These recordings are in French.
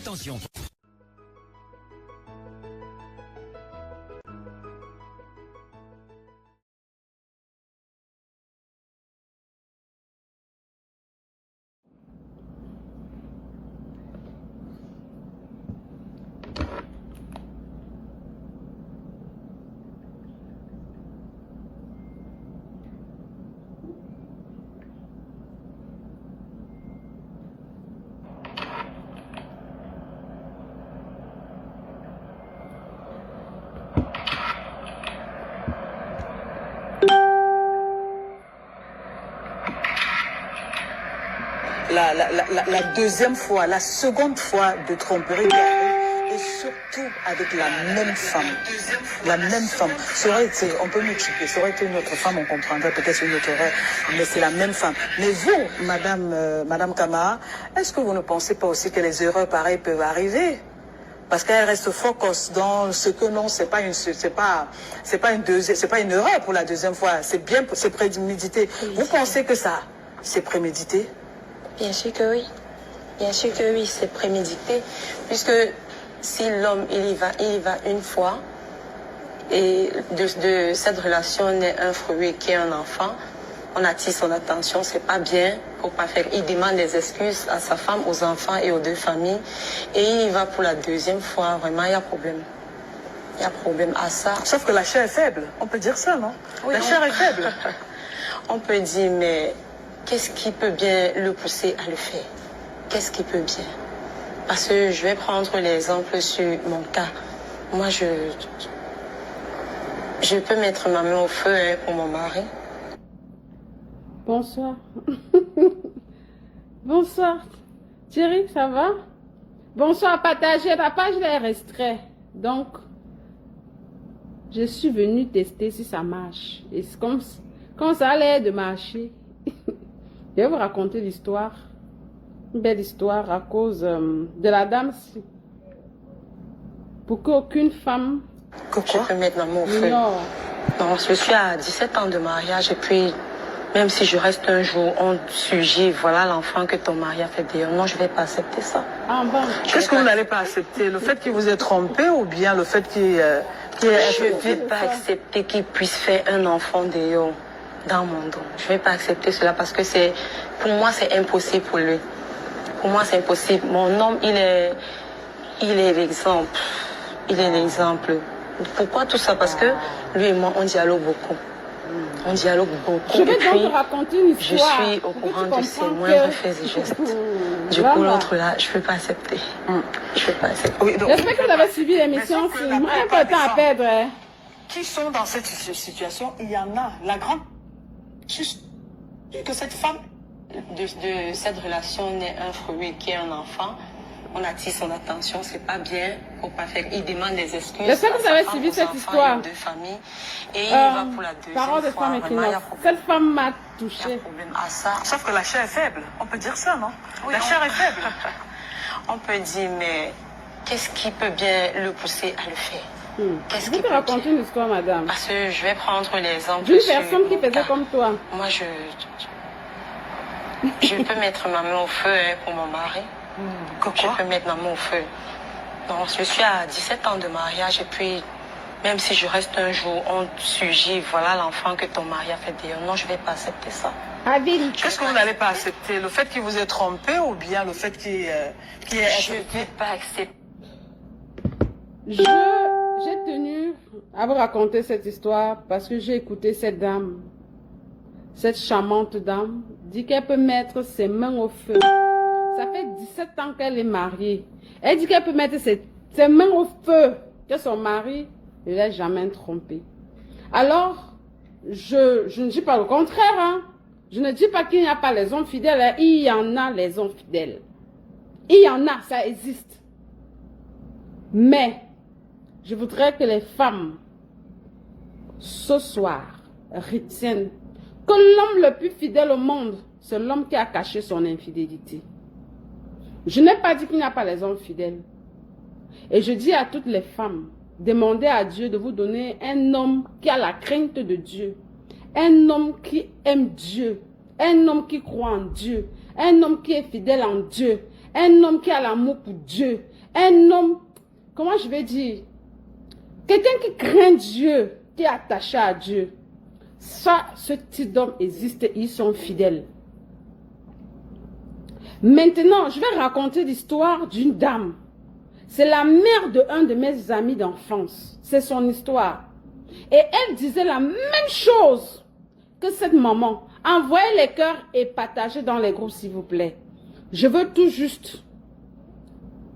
Attention. La deuxième fois, la seconde fois de tromperie qui arrive, et surtout avec la même femme. La même femme. Ça aurait été, on peut multiplier, ça aurait été une autre femme, on comprendrait peut-être une autre erreur, mais c'est la même femme. Mais vous, Madame Camara, est-ce que vous ne pensez pas aussi que les erreurs pareilles peuvent arriver? Parce qu'elle reste focus dans ce que non, c'est pas une erreur pour la deuxième fois. C'est bien, c'est prémédité. Vous pensez que ça, c'est prémédité? Bien sûr que oui. Bien sûr que oui, c'est prémédité. Puisque si l'homme, il y va une fois, et de cette relation naît un fruit qui est un enfant, on attire son attention, c'est pas bien, faut pas faire. Il demande des excuses à sa femme, aux enfants et aux deux familles. Et il y va pour la deuxième fois, vraiment, il y a problème. Il y a problème à ça. Sauf que la chair est faible, on peut dire ça, non? Oui, la chair est faible. On peut dire, mais qu'est-ce qui peut bien le pousser à le faire? Qu'est-ce qui peut bien? Parce que je vais prendre l'exemple sur mon cas. Moi, je peux mettre ma main au feu pour mon mari. Bonsoir. Bonsoir. Thierry, ça va? Bonsoir, partagez. La page est restreinte. Donc, je suis venue tester si ça marche. Et comme ça a l'air de marcher, je vais vous raconter l'histoire. Une belle histoire à cause de la dame. Pour qu'aucune femme... Je peux mettre ma main au feu. Non. Non, je suis à 17 ans de mariage et puis... Même si je reste un jour, on surgit, voilà l'enfant que ton mari a fait d'ailleurs. Non, je ne vais pas accepter ça. Ah bon? Qu'est-ce que vous n'allez pas accepter? Le fait qu'il vous ait trompé ou bien le fait qu'il je ne vais pas accepter qu'il puisse faire un enfant d'ailleurs dans mon dos. Je ne vais pas accepter cela parce que pour moi, c'est impossible pour lui. Pour moi, c'est impossible. Mon homme, il est l'exemple. Il est l'exemple. Pourquoi tout ça? Parce que lui et moi, on dialogue beaucoup. On dialogue beaucoup. Je vais donc te raconter une histoire. Je suis au courant de ses moindres faits et gestes. Du coup, l'autre là, je ne peux pas accepter. Je ne peux pas accepter. Oui, j'espère que vous avez suivi l'émission. C'est vraiment pas de temps à perdre. Qui sont dans cette situation? Il y en a. La grande... Juste que cette femme... De cette relation naît un fruit qui est un enfant. On attire son attention, c'est pas bien, faut pas faire. Il demande des excuses. J'espère que vous avez suivi cette histoire. De famille, et il va pour la deuxième parole de fois. femme équinoxe. Cette femme m'a touchée. Il y a problème à ça. Sauf que la chair est faible. On peut dire ça, non? Oui, la chair est faible. On peut dire, mais qu'est-ce qui peut bien le pousser à le faire? Qu'est-ce qui peut raconter une histoire, madame? Parce que je vais prendre l'exemple d'une personne qui faisait comme toi. Moi, je peux mettre ma main au feu pour mon mari. Je peux mettre ma main au feu. Non, je suis à 17 ans de mariage et puis, même si je reste un jour, on surgit, voilà l'enfant que ton mari a fait d'ailleurs. Non, je ne vais pas accepter ça. Qu'est-ce que vous n'allez pas accepter? Le fait qu'il vous ait trompé ou bien le fait qu'il ait... Je ne vais pas accepter. J'ai tenu à vous raconter cette histoire parce que j'ai écouté cette dame, cette charmante dame, dit qu'elle peut mettre ses mains au feu. Ça fait 17 ans qu'elle est mariée. Elle dit qu'elle peut mettre ses mains au feu, que son mari ne l'a jamais trompée. Alors, je ne dis pas le contraire. Hein. Je ne dis pas qu'il n'y a pas les hommes fidèles. Hein. Il y en a les hommes fidèles. Il y en a, ça existe. Mais, je voudrais que les femmes, ce soir, retiennent que l'homme le plus fidèle au monde, c'est l'homme qui a caché son infidélité. Je n'ai pas dit qu'il n'y a pas les hommes fidèles. Et je dis à toutes les femmes, demandez à Dieu de vous donner un homme qui a la crainte de Dieu. Un homme qui aime Dieu. Un homme qui croit en Dieu. Un homme qui est fidèle en Dieu. Un homme qui a l'amour pour Dieu. Un homme, comment je vais dire, quelqu'un qui craint Dieu, qui est attaché à Dieu. Ça, ce type d'homme existe, ils sont fidèles. Maintenant, je vais raconter l'histoire d'une dame. C'est la mère de un de mes amis d'enfance. C'est son histoire. Et elle disait la même chose que cette maman. Envoyez les cœurs et partagez dans les groupes, s'il vous plaît. Je veux tout juste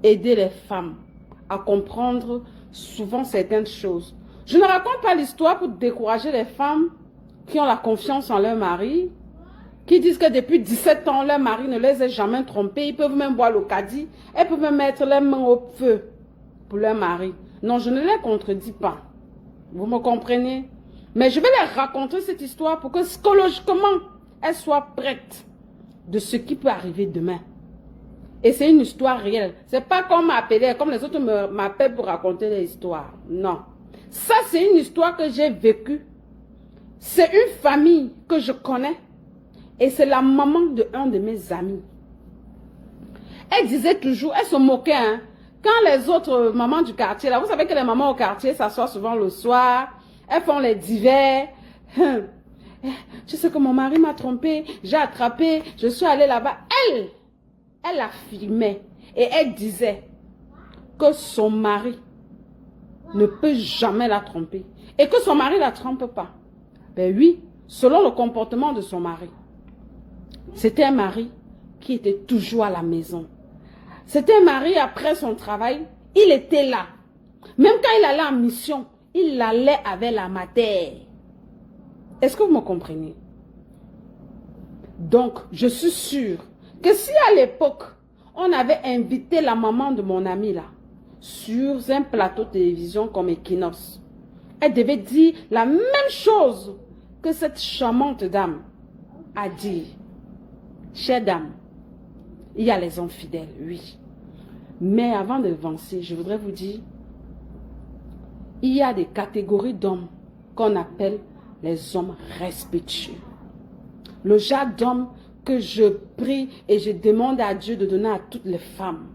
aider les femmes à comprendre souvent certaines choses. Je ne raconte pas l'histoire pour décourager les femmes qui ont la confiance en leur mari, qui disent que depuis 17 ans, leur mari ne les a jamais trompés. Ils peuvent même boire le caddie. Elles peuvent même mettre les mains au feu pour leur mari. Non, je ne les contredis pas. Vous me comprenez? Mais je vais leur raconter cette histoire pour que psychologiquement, elles soient prêtes de ce qui peut arriver demain. Et c'est une histoire réelle. C'est pas comme m'appeler, comme les autres m'appellent pour raconter des histoires. Non. Ça, c'est une histoire que j'ai vécue. C'est une famille que je connais. Et c'est la maman de un de mes amis. Elle disait toujours, elle se moquait, hein. Quand les autres mamans du quartier, là, vous savez que les mamans au quartier s'assoient souvent le soir, elles font les divers. Tu sais que mon mari m'a trompé, j'ai attrapé, je suis allée là-bas. Elle la filmait et elle disait que son mari ne peut jamais la tromper et que son mari ne la trompe pas. Ben oui, selon le comportement de son mari. C'était un mari qui était toujours à la maison. C'était un mari après son travail, il était là. Même quand il allait en mission, il allait avec la matière. Est-ce que vous me comprenez? Donc, je suis sûre que si à l'époque, on avait invité la maman de mon ami là, sur un plateau de télévision comme Equinox, elle devait dire la même chose que cette charmante dame a dit. Chère dame, il y a les hommes fidèles, oui. Mais avant d'avancer, je voudrais vous dire, il y a des catégories d'hommes qu'on appelle les hommes respectueux. Le genre d'homme que je prie et je demande à Dieu de donner à toutes les femmes.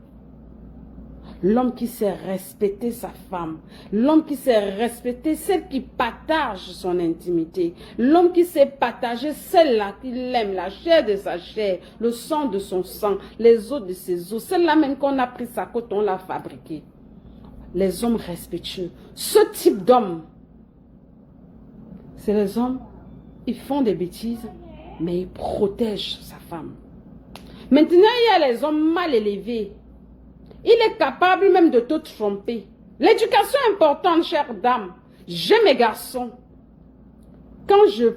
L'homme qui sait respecter sa femme. L'homme qui sait respecter celle qui partage son intimité. L'homme qui sait partager celle-là qu'il aime, la chair de sa chair, le sang de son sang, les os de ses os. Celle-là même qu'on a pris sa côte, on l'a fabriquée. Les hommes respectueux. Ce type d'homme, c'est les hommes, ils font des bêtises, mais ils protègent sa femme. Maintenant, il y a les hommes mal élevés. Il est capable même de te tromper. L'éducation est importante, chère dame. J'ai mes garçons. Quand je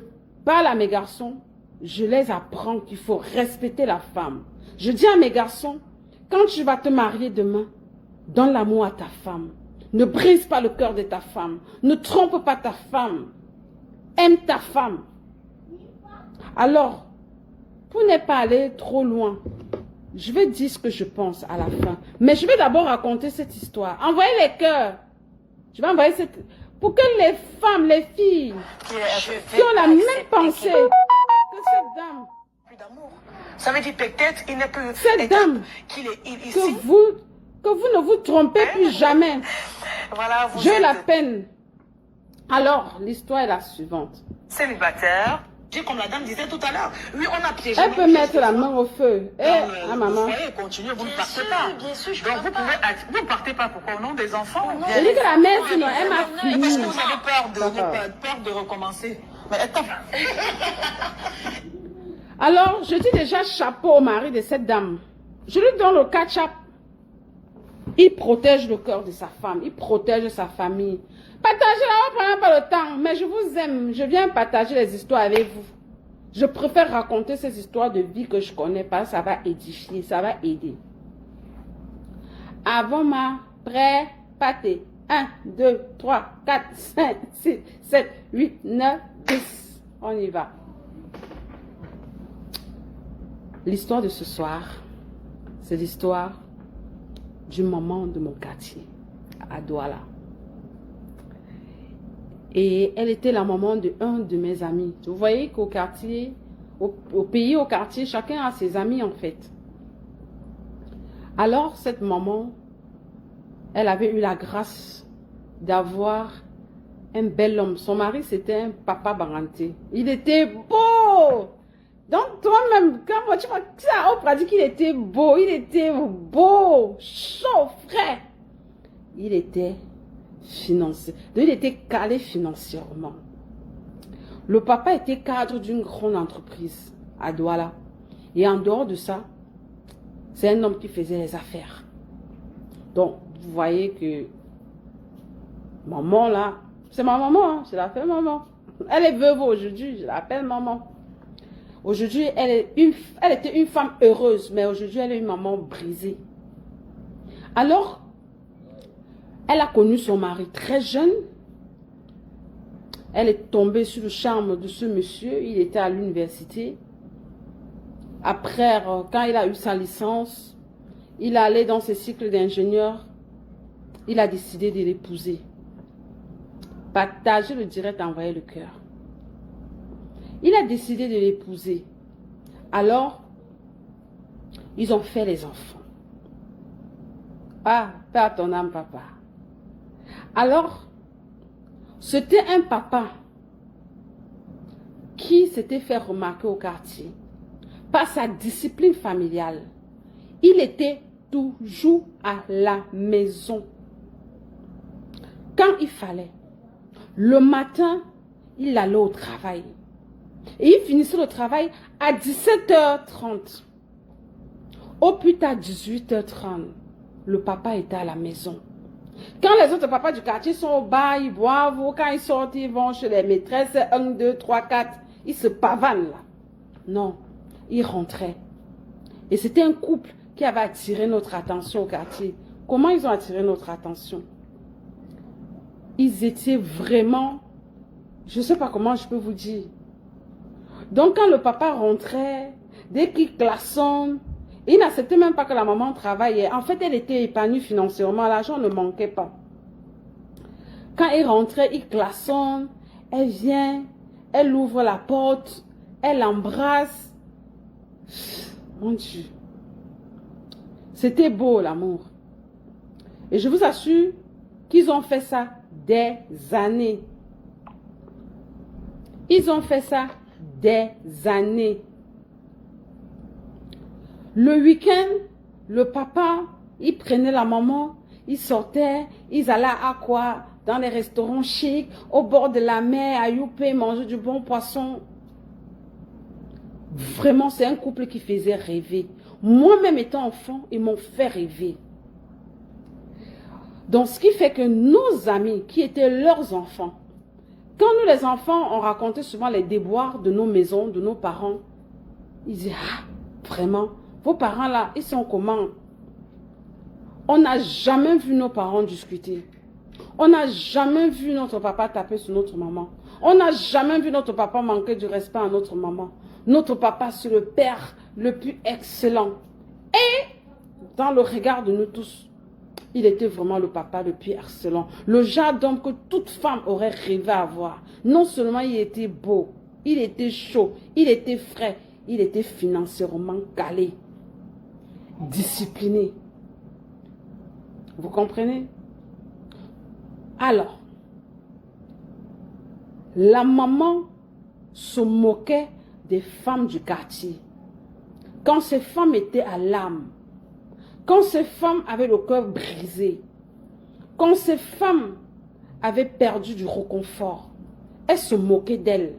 parle à mes garçons, je les apprends qu'il faut respecter la femme. Je dis à mes garçons, quand tu vas te marier demain, donne l'amour à ta femme. Ne brise pas le cœur de ta femme. Ne trompe pas ta femme. Aime ta femme. Alors, pour ne pas aller trop loin, je vais dire ce que je pense à la fin. Mais je vais d'abord raconter cette histoire. Envoyez les cœurs. Je vais envoyer cette... Pour que les femmes, les filles, qui ont la même pensée que cette dame. Plus d'amour. Ça veut dire peut-être il n'est plus... Cette dame, qu'il est ici. que vous ne vous trompez plus jamais. Voilà, vous J'ai êtes la peine. Alors, l'histoire est la suivante. célibataire. Comme la dame disait tout à l'heure. Oui, on a piégé. Elle peut mettre la main au feu. Maman. Vous voyez, continuez, vous ne partez pas. Bien sûr, je Donc pars vous pas. pouvez... Vous ne partez pas pourquoi? Au nom des enfants. Je dis que la mère, sinon, elle m'a Parce fini. que vous avez peur de recommencer. Mais attends. Alors, je dis déjà chapeau au mari de cette dame. Je lui donne le catch-up. Il protège le cœur de sa femme. Il protège sa famille. Partagez-la, on ne prend pas le temps. Mais je vous aime. Je viens partager les histoires avec vous. Je préfère raconter ces histoires de vie que je connais pas. Ça va édifier, ça va aider. Avant ma prêt, pâté. 1, 2, 3, 4, 5, 6, 7, 8, 9, 10. On y va. L'histoire de ce soir, c'est l'histoire du maman de mon quartier, à Douala. Et elle était la maman de un de mes amis. Vous voyez qu'au quartier, au pays, au quartier, chacun a ses amis en fait. Alors cette maman elle avait eu la grâce d'avoir un bel homme. Son mari, c'était un papa baranté. Il était beau. Donc, toi-même, quand moi, tu vois, ça, Oprah dit qu'il était beau. Il était beau, chaud, frais. Il était financier. Donc, il était calé financièrement. Le papa était cadre d'une grande entreprise à Douala. Et en dehors de ça, c'est un homme qui faisait les affaires. Donc, vous voyez que maman, là, c'est ma maman, hein, je l'appelle maman. Elle est veuve aujourd'hui, je l'appelle maman. Aujourd'hui, elle était une femme heureuse, mais aujourd'hui, elle est une maman brisée. Alors, elle a connu son mari très jeune. Elle est tombée sur le charme de ce monsieur. Il était à l'université. Après, quand il a eu sa licence, il allait dans ses cycles d'ingénieur. Il a décidé de l'épouser. Partager le direct, envoyer le cœur. Il a décidé de l'épouser. Alors, ils ont fait les enfants. Ah, paix à ton âme, papa. Alors, c'était un papa qui s'était fait remarquer au quartier par sa discipline familiale. Il était toujours à la maison. Quand il fallait, le matin, il allait au travail. Et il finissait le travail à 17h30. Au plus tard, 18h30, le papa était à la maison. Quand les autres papas du quartier sont au bar, ils boivent, quand ils sortent, ils vont chez les maîtresses, 1, 2, 3, 4, ils se pavanent là. Non, ils rentraient. Et c'était un couple qui avait attiré notre attention au quartier. Comment ils ont attiré notre attention? Ils étaient vraiment, je ne sais pas comment je peux vous dire. Donc quand le papa rentrait, dès qu'il klaxonne, il n'acceptait même pas que la maman travaillait. En fait, elle était épanouie financièrement, l'argent ne manquait pas. Quand il rentrait, il klaxonne, elle vient, elle ouvre la porte, elle l'embrasse. Mon Dieu. C'était beau l'amour. Et je vous assure qu'ils ont fait ça des années. Ils ont fait ça des années. Le week-end, le papa, il prenait la maman, ils sortaient, ils allaient à quoi? Dans les restaurants chics, au bord de la mer, à Youpé, manger du bon poisson. Vraiment, c'est un couple qui faisait rêver. Moi-même étant enfant, ils m'ont fait rêver. Donc, ce qui fait que nos amis, qui étaient leurs enfants, quand nous les enfants, on racontait souvent les déboires de nos maisons, de nos parents, ils disaient, ah, vraiment, vos parents là, ils sont comment? On n'a jamais vu nos parents discuter. On n'a jamais vu notre papa taper sur notre maman. On n'a jamais vu notre papa manquer du respect à notre maman. Notre papa, c'est le père le plus excellent. Et dans le regard de nous tous, il était vraiment le papa le plus excellent. Le genre d'homme que toute femme aurait rêvé avoir. Non seulement il était beau, il était chaud, il était frais, il était financièrement calé, discipliné. Vous comprenez? Alors, la maman se moquait des femmes du quartier. Quand ces femmes étaient à l'âme, quand ces femmes avaient le cœur brisé, quand ces femmes avaient perdu du réconfort, elle se moquait d'elles.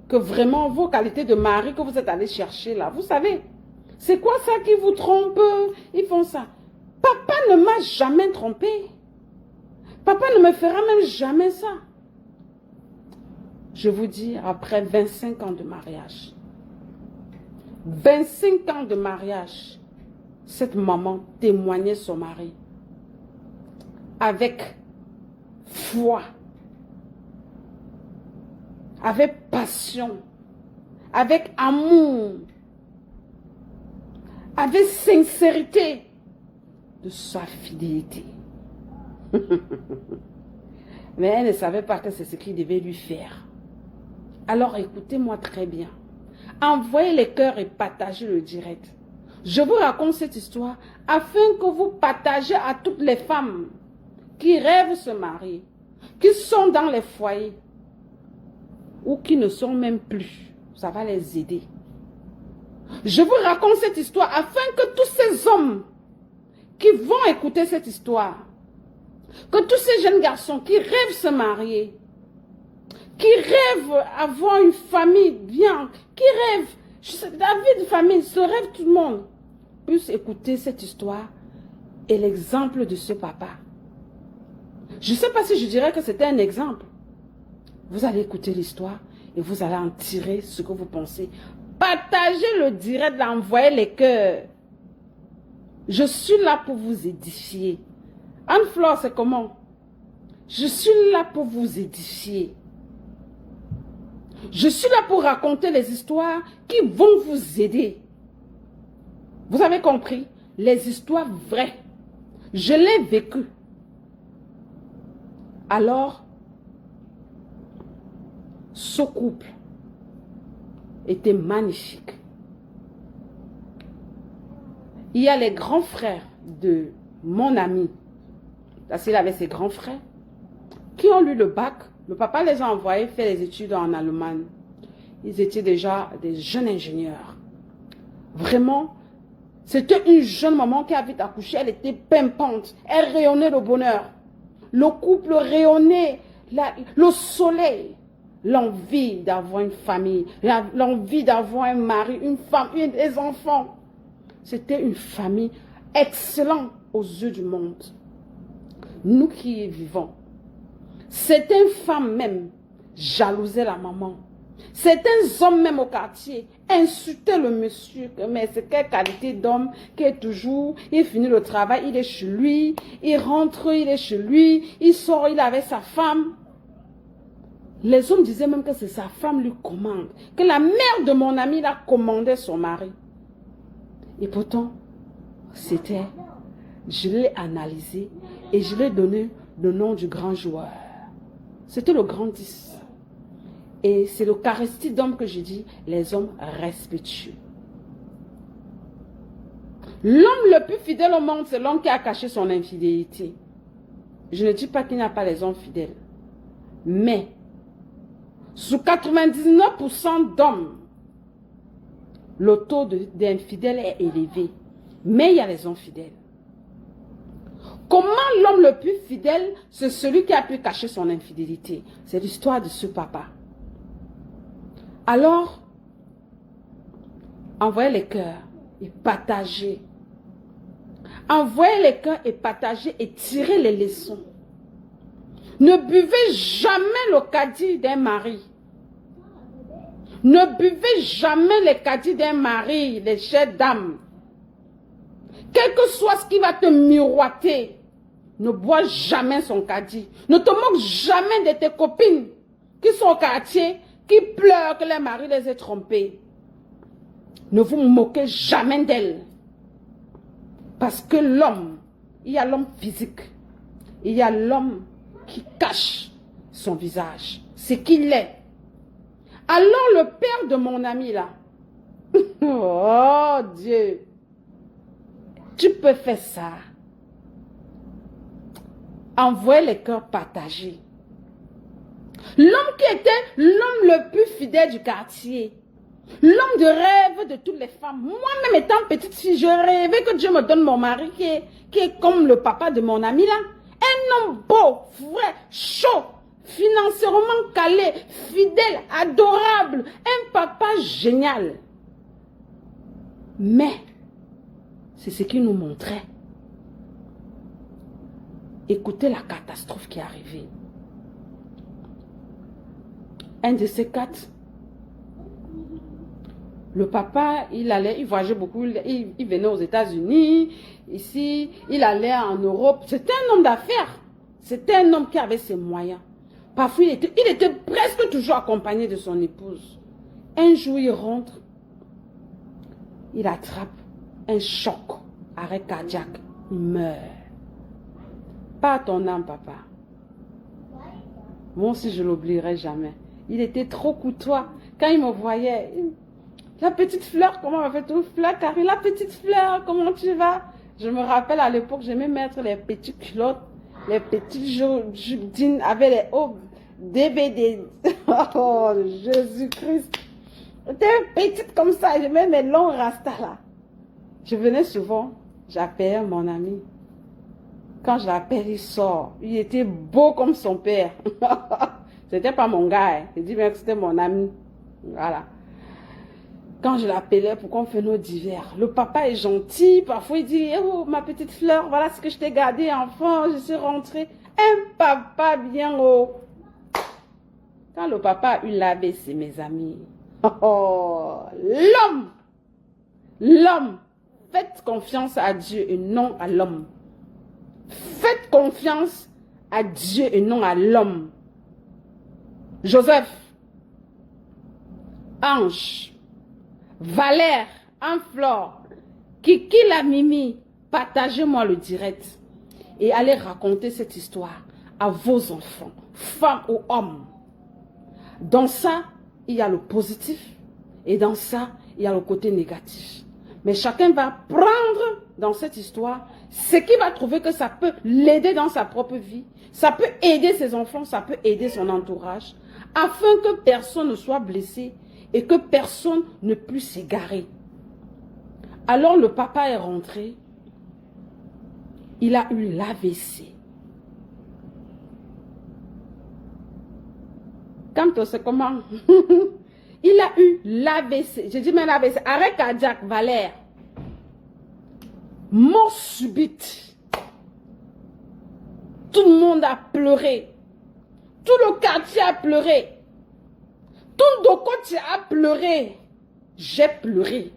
Que vraiment, vos qualités de mari que vous êtes allés chercher là, vous savez, c'est quoi ça qui vous trompe? Ils font ça. Papa ne m'a jamais trompé. Papa ne me fera même jamais ça. Je vous dis, après 25 ans de mariage, 25 ans de mariage, cette maman témoignait son mari avec foi, avec passion, avec amour, avec sincérité de sa fidélité. Mais elle ne savait pas que c'est ce qu'il devait lui faire. Alors écoutez-moi très bien. Envoyez les cœurs et partagez le direct. Je vous raconte cette histoire afin que vous partagez à toutes les femmes qui rêvent de se marier, qui sont dans les foyers ou qui ne sont même plus. Ça va les aider. Je vous raconte cette histoire afin que tous ces hommes qui vont écouter cette histoire, que tous ces jeunes garçons qui rêvent se marier, qui rêvent avoir une famille bien, qui rêvent, la vie de famille, se rêve tout le monde, puisse écouter cette histoire et l'exemple de ce papa. Je ne sais pas si je dirais que c'était un exemple. Vous allez écouter l'histoire et vous allez en tirer ce que vous pensez. Partagez le direct, envoyez les cœurs. Je suis là pour vous édifier. Anne-Flore, c'est comment? Je suis là pour vous édifier. Je suis là pour raconter les histoires qui vont vous aider. Vous avez compris? Les histoires vraies. Je l'ai vécu. Alors, ce couple était magnifique. Il y a les grands frères de mon ami, parce qu'il avait ses grands frères, qui ont eu le bac. Le papa les a envoyés faire les études en Allemagne. Ils étaient déjà des jeunes ingénieurs. Vraiment, c'était une jeune maman qui avait accouché. Elle était pimpante. Elle rayonnait le bonheur. Le couple rayonnait le soleil. L'envie d'avoir une famille. L'envie d'avoir un mari, une femme, des enfants. C'était une famille excellente aux yeux du monde. Nous qui y vivons. Certaines femmes même jalousaient la maman. Certains hommes même au quartier insultaient le monsieur. Mais c'est quelle qualité d'homme qui est toujours, il finit le travail, il est chez lui, il rentre, il est chez lui, il sort, il est avec sa femme. Les hommes disaient même que c'est sa femme lui commande. Que la mère de mon ami l'a commandé son mari. Et pourtant, c'était, je l'ai analysé et je lui ai donné le nom du grand joueur. C'était le grand 10. Et c'est le charistique d'homme que je dis, les hommes respectueux. L'homme le plus fidèle au monde, c'est l'homme qui a caché son infidélité. Je ne dis pas qu'il n'y a pas les hommes fidèles. Mais, sous 99% d'hommes, le taux d'infidèles est élevé. Mais il y a les hommes fidèles. Comment l'homme le plus fidèle, c'est celui qui a pu cacher son infidélité. C'est l'histoire de ce papa. Alors, envoyez les cœurs et partagez. Envoyez les cœurs et partagez et tirez les leçons. Ne buvez jamais le caddie d'un mari. Ne buvez jamais les caddies d'un mari, les chères dames. Quel que soit ce qui va te miroiter, ne bois jamais son caddie. Ne te moque jamais de tes copines qui sont au quartier, qui pleurent que les maris les aient trompées. Ne vous moquez jamais d'elles. Parce que l'homme, il y a l'homme physique. Il y a l'homme qui cache son visage. C'est qu'il est. Alors le père de mon ami là, oh Dieu, tu peux faire ça. Envoie les cœurs partagés. L'homme qui était l'homme le plus fidèle du quartier. L'homme de rêve de toutes les femmes. Moi-même étant petite fille, je rêvais que Dieu me donne mon mari qui est comme le papa de mon ami là. Un homme beau, vrai, chaud, financièrement calé, fidèle, adorable. Un papa génial. Mais, c'est ce qu'il nous montrait. Écoutez la catastrophe qui est arrivée. Un de ces quatre, le papa, il voyageait beaucoup, il venait aux États-Unis, ici, il allait en Europe. C'était un homme d'affaires. C'était un homme qui avait ses moyens. Parfois, il était presque toujours accompagné de son épouse. Un jour, il rentre, il attrape un choc, arrêt cardiaque, il meurt. Pas à ton âme, papa. Moi aussi, je ne l'oublierai jamais. Il était trop courtois. Quand il me voyait, La petite fleur, comment on m'a fait tout? Fleur Karine, la petite fleur, comment tu vas? Je me rappelle à l'époque, j'aimais mettre les petites culottes, les petites jeans avec les hauts DVD. Oh, Jésus-Christ. J'étais petite comme ça, j'aimais mes longs rastas là. Je venais souvent, j'appelais mon ami. Quand je l'appelle, il sort. Il était beau comme son père. C'était pas mon gars, hein. Il dit bien que c'était mon ami. Voilà. Quand je l'appelais pour qu'on fasse nos divers, le papa est gentil. Parfois, il dit, oh, ma petite fleur, voilà ce que je t'ai gardé enfant. Je suis rentrée. Un papa bien haut. Quand le papa a eu l'AVC, mes amis. Oh, l'homme. Faites confiance à Dieu et non à l'homme. Faites confiance à Dieu et non à l'homme. Joseph, Ange, Valère, Anne-Flore, Kiki la Mimi, partagez-moi le direct et allez raconter cette histoire à vos enfants, femmes ou hommes. Dans ça, il y a le positif et dans ça, il y a le côté négatif. Mais chacun va prendre dans cette histoire ce qui va trouver que ça peut l'aider dans sa propre vie. Ça peut aider ses enfants, ça peut aider son entourage, afin que personne ne soit blessé et que personne ne puisse s'égarer. Alors le papa est rentré, il a eu l'AVC. Quand c'est comment? Il a eu l'AVC. J'ai dit mais l'AVC, arrêt cardiaque, Valère. Mort subite. Tout le monde a pleuré. Tout le quartier a pleuré. Tout Ndokoti a pleuré. J'ai pleuré.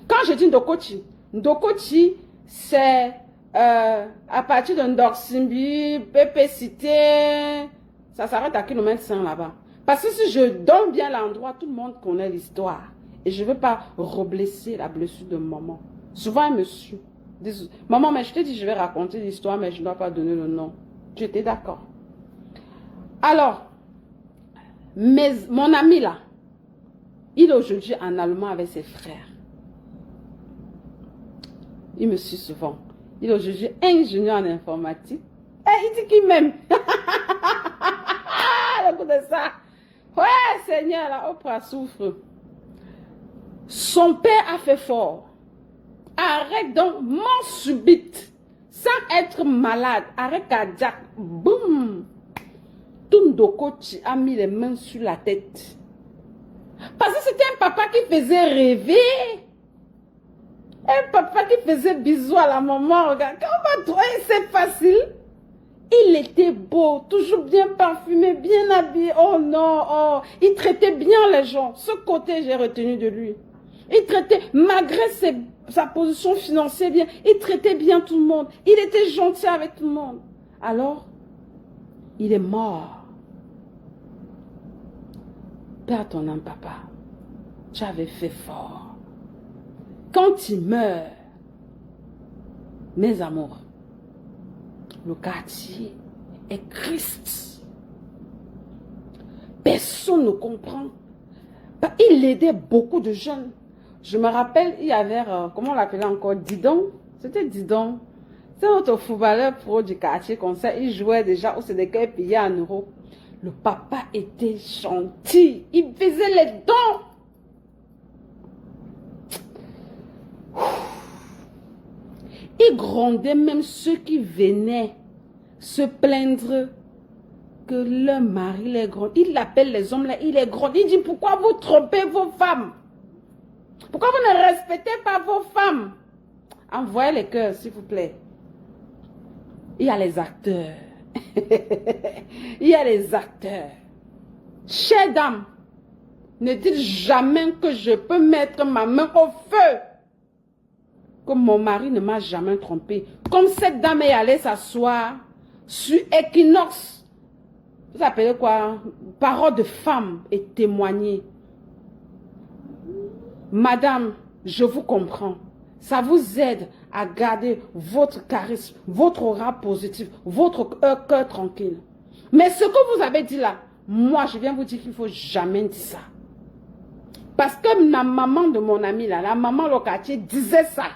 Quand je dis Ndokoti, Ndokoti, c'est à partir de Ndoksimbi, Pépé-Cité, ça s'arrête à kilomètre 5 là-bas. Parce que si je donne bien l'endroit, tout le monde connaît l'histoire. Et je ne veux pas reblesser la blessure de maman. Souvent, elle me suit. Maman, mais je t'ai dit, je vais raconter l'histoire, mais je ne dois pas donner le nom. Tu étais d'accord? Alors, mon ami là, il est aujourd'hui en Allemand avec ses frères. Il me suit souvent. Il est aujourd'hui ingénieur en informatique. Et il dit qu'il m'aime. Écoutez ça. Ouais, Seigneur, là, Oprah souffre. Son père a fait fort. Arrête donc, mort subite, sans être malade, arrêt cardiaque, boum. Tundokoti a mis les mains sur la tête. Parce que c'était un papa qui faisait rêver. Un papa qui faisait bisous à la maman. Regarde, comment toi, c'est facile. Il était beau, toujours bien parfumé, bien habillé. Oh non, oh. Il traitait bien les gens. Ce côté, j'ai retenu de lui. Il traitait, malgré sa position financière bien, il traitait bien tout le monde. Il était gentil avec tout le monde. Alors, il est mort. Père ton âme, papa, tu avais fait fort. Quand il meurt, mes amours, le quartier est Christ. Personne ne comprend. Il aidait beaucoup de jeunes. Je me rappelle, il y avait, comment on l'appelait encore, Didon. C'était Didon. C'est notre footballeur pro du quartier comme ça. Il jouait déjà au CDK payé en euros. Le papa était gentil. Il faisait les dons. Il grondait même ceux qui venaient se plaindre que leur mari les gronde. Il appelle les hommes là, il les gronde. Il dit, pourquoi vous trompez vos femmes? Pourquoi vous ne respectez pas vos femmes? Envoyez les cœurs, s'il vous plaît. Il y a les acteurs. Il y a les acteurs. Chère dame, ne dites jamais que je peux mettre ma main au feu. Que mon mari ne m'a jamais trompé. Comme cette dame est allée s'asseoir sur Equinox. Vous appelez quoi? Parole de femme et témoigner. Madame, je vous comprends. Ça vous aide à garder votre charisme, votre aura positif, votre cœur tranquille. Mais ce que vous avez dit là, moi je viens vous dire qu'il ne faut jamais dire ça. Parce que la maman de mon ami, là, la maman au quartier disait ça.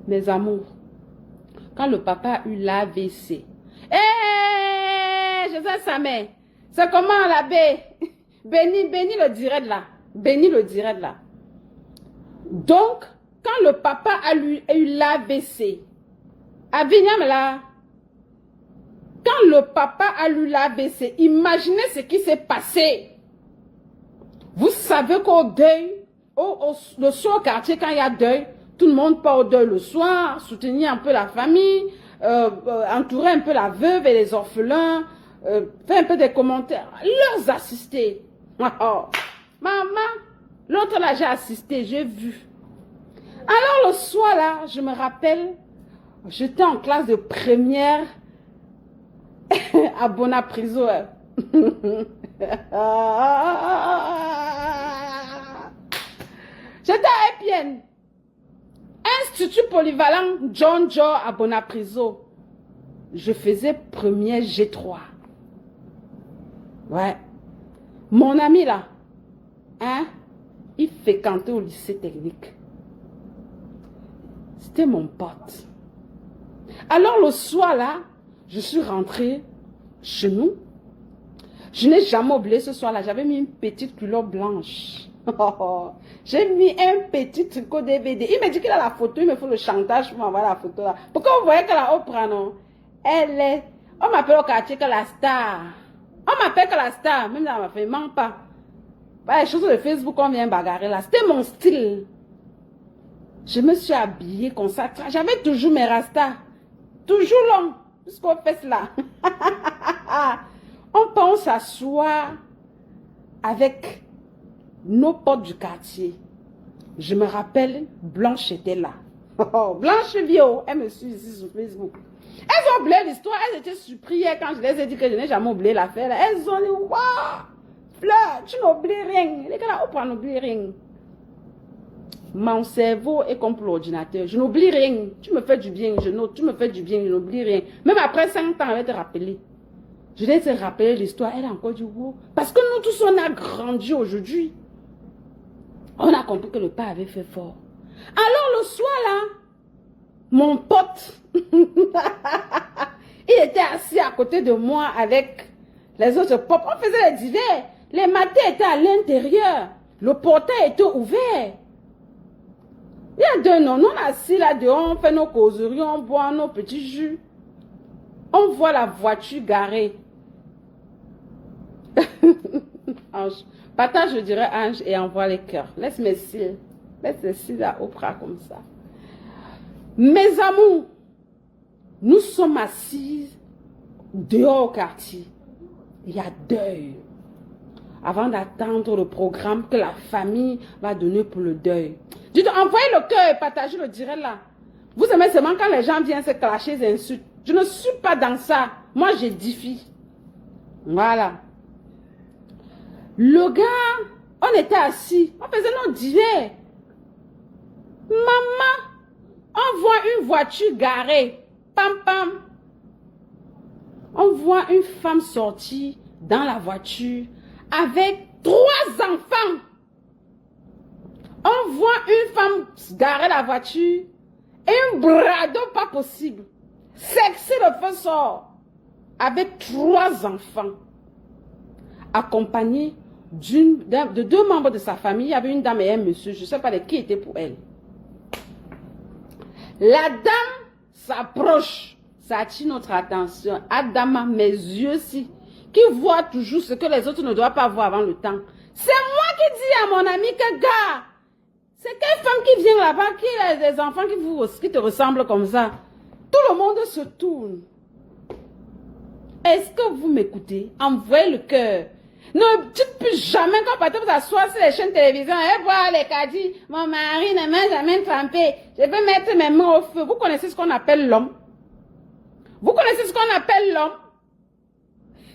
Mes amours, quand le papa a eu l'AVC, Joseph Samé, c'est comment l'abbé? Béni le dirait de là. Béni le dirait de là. Donc, quand le papa a eu l'AVC, à Vignam là, quand le papa a eu l'AVC, imaginez ce qui s'est passé. Vous savez qu'au deuil, le soir au quartier, quand il y a deuil, tout le monde part au deuil le soir, soutenir un peu la famille, entourer un peu la veuve et les orphelins, faire un peu des commentaires, leur assister. Oh, maman, l'autre là, j'ai assisté, j'ai vu. Alors le soir là, je me rappelle, j'étais en classe de première à Bonapriso. J'étais à Épienne. Institut polyvalent John Joe à Bonapriso. Je faisais premier G3. Ouais. Mon ami là, hein, il fréquentait au lycée technique. C'était mon pote. Alors le soir là, je suis rentrée chez nous. Je n'ai jamais oublié ce soir là, j'avais mis une petite culotte blanche. J'ai mis un petit tricot DVD. Il m'a dit qu'il a la photo, il me faut le chantage pour m'envoyer la photo là. Pourquoi vous voyez que la Oprah, non? Elle est... On m'appelle au quartier que la star. On m'appelle que la star. Même dans ma famille, ment pas. Les choses de Facebook, on vient bagarrer là. C'était mon style. Je me suis habillée comme ça. J'avais toujours mes rastas. Toujours longs. Jusqu'aux fesses là. On pense s'asseoir avec nos potes du quartier. Je me rappelle, Blanche était là. Blanche Vio, elle me suit ici sur Facebook. Elles ont oublié l'histoire, elles étaient surprises quand je les ai dit que je n'ai jamais oublié l'affaire. Elles ont dit, waouh, Fleur, tu n'oublies rien. Les gars là, on n'oublie rien. Mon cerveau est comme pour l'ordinateur. Je n'oublie rien. Tu me fais du bien, je note. Tu me fais du bien, je n'oublie rien. Même après 5 ans, elle va te rappeler. Je vais te rappeler l'histoire. Elle a encore dit, wow. Parce que nous tous, on a grandi aujourd'hui. On a compris que le père avait fait fort. Alors le soir là, mon pote, il était assis à côté de moi avec les autres potes. On faisait les divers. Les matins étaient à l'intérieur. Le portail était ouvert. Il y a deux noms. On est assis là dehors, on fait nos causeries, on boit nos petits jus. On voit la voiture garée. Ange. Partage, je dirais Ange et envoie les cœurs. Laisse mes cils. Laisse les cils à Oprah comme ça. Mes amours, nous sommes assises dehors au quartier. Il y a deuil. Avant d'attendre le programme que la famille va donner pour le deuil. Dites, envoyez le cœur et partagez le direct là. Vous aimez seulement quand les gens viennent se clasher et insultent. Je ne suis pas dans ça. Moi, j'édifie. Voilà. Le gars, on était assis. On faisait nos divers. Maman, on voit une voiture garée. Pam, pam. On voit une femme sortir dans la voiture avec 3 enfants. On voit une femme garer la voiture et un brado pas possible. Sexy le feu sort avec 3 enfants. Accompagné de 2 membres de sa famille. Il y avait une dame et un monsieur. Je ne sais pas de qui était pour elle. La dame s'approche. Ça attire notre attention. Adama, mes yeux-ci, qui voient toujours ce que les autres ne doivent pas voir avant le temps. C'est moi qui dis à mon ami que, gars, c'est quelle femme qui vient là-bas, qui a des enfants qui te ressemblent comme ça. Tout le monde se tourne. Est-ce que vous m'écoutez? Envoyez le cœur. Ne dites plus jamais quand partez vous asseoir sur les chaînes de télévision et voir les caddies. Mon mari ne m'a jamais trempé. Je vais mettre mes mains au feu. Vous connaissez ce qu'on appelle l'homme? Vous connaissez ce qu'on appelle l'homme?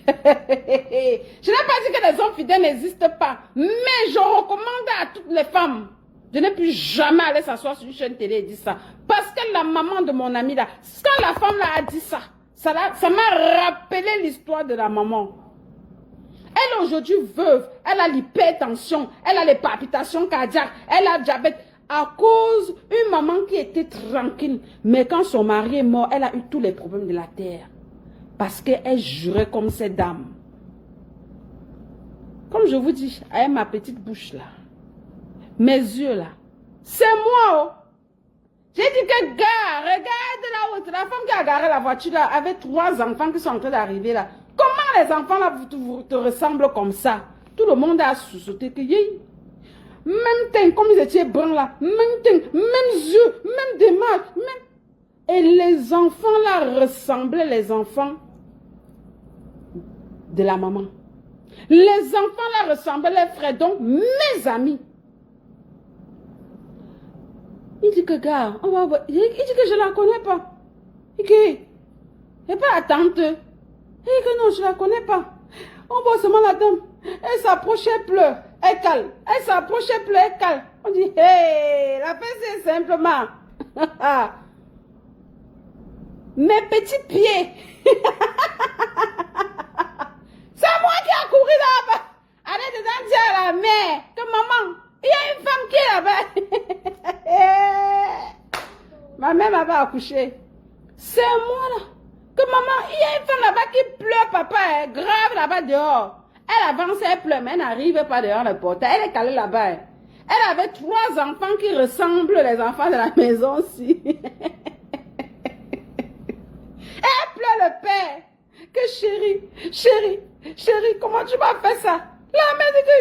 Je n'ai pas dit que les hommes fidèles n'existent pas. Mais je recommande à toutes les femmes de ne plus jamais aller s'asseoir sur une chaîne télé et dire ça. Parce que la maman de mon ami là, quand la femme là a dit ça, ça m'a rappelé l'histoire de la maman. Elle est aujourd'hui veuve, elle a l'hypertension, elle a les palpitations cardiaques, elle a le diabète. À cause d'une maman qui était tranquille. Mais quand son mari est mort, elle a eu tous les problèmes de la terre. Parce qu'elle jurait comme ces dames. Comme je vous dis, avec ma petite bouche là, mes yeux là, c'est moi. Oh. J'ai dit que gars, regarde là-haut, la femme qui a garé la voiture là, avec 3 enfants qui sont en train d'arriver là. Comment les enfants là te ressemblent comme ça? Tout le monde a sous-sauté que yé. Même teint, comme ils étaient bruns là, même teint, même yeux, même démarche, même... Et les enfants là ressemblaient les enfants de la maman. Les enfants là ressemblaient les frères, donc mes amis. Il dit que gars, on va voir. Il dit que je la connais pas. Il dit que, et pas la tante. Il dit que non, je la connais pas. On voit seulement la dame. Elle s'approche, elle pleure, elle cale. Elle s'approche, elle pleure, elle cale. On dit, hey, la paix c'est simplement. Mes petits pieds. C'est moi qui a couru là-bas. Allez dedans dire à la mère que maman, il y a une femme qui est là-bas. Ma mère m'avait accouché. C'est moi là. Que maman, il y a une femme là-bas qui pleure, papa, est grave là-bas dehors. Elle avance, elle pleure, mais elle n'arrive pas dehors le portail. Elle est calée là-bas. Elle avait 3 enfants qui ressemblent les enfants de la maison aussi. Elle pleure le père. Que chérie, comment tu m'as fait ça? La mère dit que,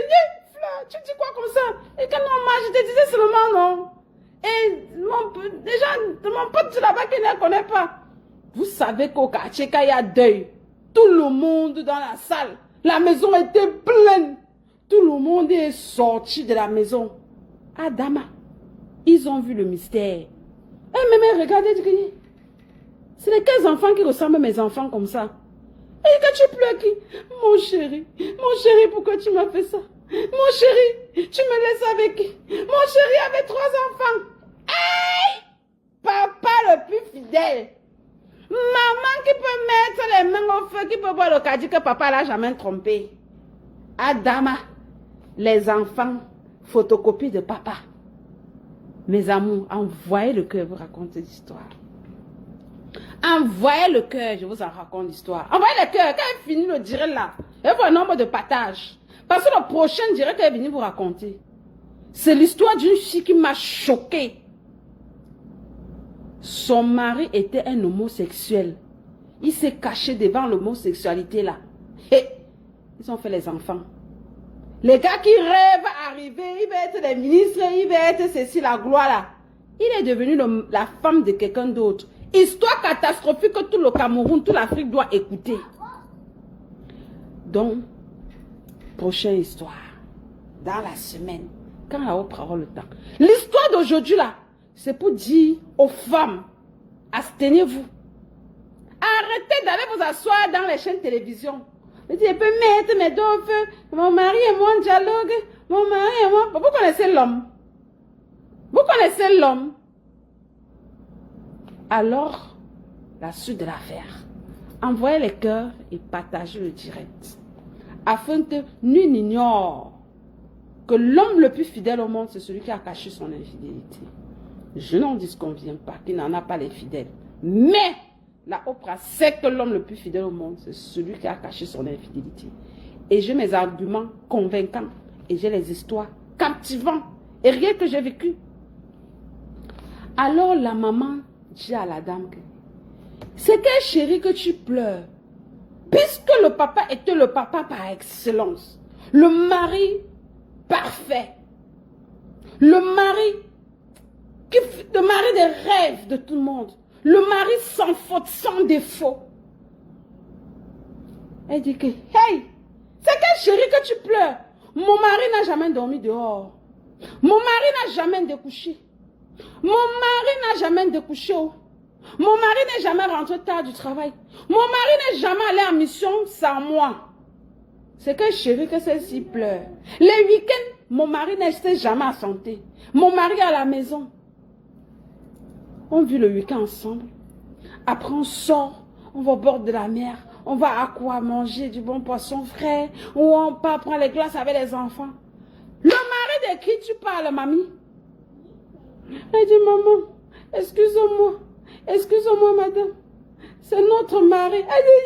Fleur, tu dis quoi comme ça? Et que non, moi, je te disais seulement non. Et mon pote là-bas qui ne connaît pas. Vous savez qu'au quartier, quand il y a deuil, tout le monde dans la salle, la maison était pleine. Tout le monde est sorti de la maison. Adama, ils ont vu le mystère. Et même regardez, c'est les 15 enfants qui ressemblent à mes enfants comme ça. Et que tu pleures qui? Mon chéri, pourquoi tu m'as fait ça? Mon chéri, tu me laisses avec qui? Mon chéri avait 3 enfants. Hey! Papa le plus fidèle. Maman qui peut mettre les mains au feu, qui peut voir le caddie que papa l'a jamais trompé. Adama, les enfants, photocopie de papa. Mes amours, envoyez le cœur vous raconter l'histoire. Envoyez le cœur, je vous en raconte l'histoire. Envoyez le cœur, quand elle finit le direct là, elle voit un nombre de partages. Parce que le prochain direct qu'elle est venue vous raconter, c'est l'histoire d'une fille qui m'a choquée. Son mari était un homosexuel. Il s'est caché devant l'homosexualité là. Et ils ont fait les enfants. Les gars qui rêvent d'arriver, il va être des ministres, il va être ceci, la gloire là. Il est devenu la femme de quelqu'un d'autre. Histoire catastrophique que tout le Cameroun, toute l'Afrique doit écouter. Donc, prochaine histoire. Dans la semaine, quand la haute aura le temps. L'histoire d'aujourd'hui là, c'est pour dire aux femmes, abstenez-vous. Arrêtez d'aller vous asseoir dans les chaînes de télévision. Je peux mettre mes deux au feu. Mon mari et moi en dialogue. Mon mari et moi. Vous connaissez l'homme. Vous connaissez l'homme. Alors, la suite de l'affaire. Envoyez les cœurs et partagez le direct. Afin que nul n'ignore que l'homme le plus fidèle au monde, c'est celui qui a caché son infidélité. Je n'en disconviens pas qu'il n'en a pas les fidèles. Mais la Oprah sait que l'homme le plus fidèle au monde, c'est celui qui a caché son infidélité. Et j'ai mes arguments convaincants. Et j'ai les histoires captivantes. Et rien que j'ai vécu. Alors la maman dit à la dame que c'est quel chéri que tu pleures? Puisque le papa était le papa par excellence. Le mari parfait. Le mari des rêves de tout le monde. Le mari sans faute, sans défaut. Elle dit que, hey, c'est quel chéri que tu pleures? Mon mari n'a jamais dormi dehors. Mon mari n'a jamais découché. Mon mari n'a jamais découché. Mon mari n'est jamais rentré tard du travail. Mon mari n'est jamais allé en mission sans moi. C'est quel chéri que celle-ci pleure. Les week-ends, mon mari n'était jamais à santé. Mon mari est à la maison. On vit le week-end ensemble. Après, on sort. On va au bord de la mer. on va à quoi manger du bon poisson frais, ou on part prendre les glaces avec les enfants. Le mari de qui tu parles, mamie? Elle dit, maman, excusez-moi, madame. C'est notre mari. Elle dit,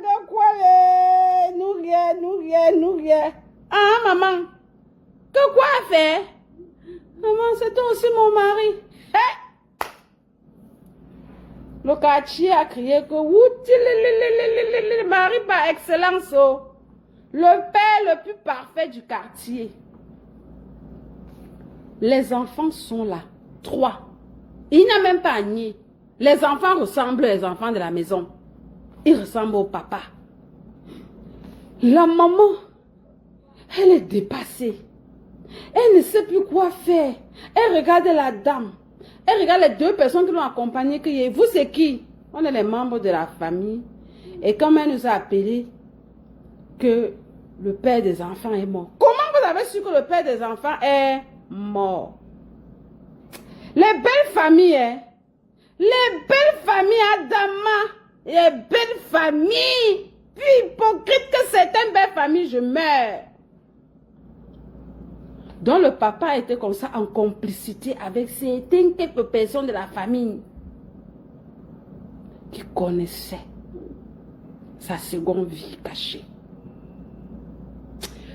de quoi nous rien. Ah, maman, que quoi faire? Maman, c'est toi aussi mon mari. Hey! Le quartier a crié que le mari par excellence, oh. Le père le plus parfait du quartier. Les enfants sont là, 3. Il n'a même pas nié. Les enfants ressemblent aux enfants de la maison. Ils ressemblent au papa. La maman, elle est dépassée. Elle ne sait plus quoi faire. Elle regarde la dame. Elle regarde les 2 personnes qui l'ont accompagnée. Vous, c'est qui? On est les membres de la famille. Et comme elle nous a appelé que le père des enfants est mort. Comment vous avez su que le père des enfants est mort? Les belles familles, hein? Les belles familles Adama, les belles familles, plus hypocrites que certaines belles familles, je meurs. Donc le papa était comme ça en complicité avec certaines quelques personnes de la famille qui connaissaient sa seconde vie cachée.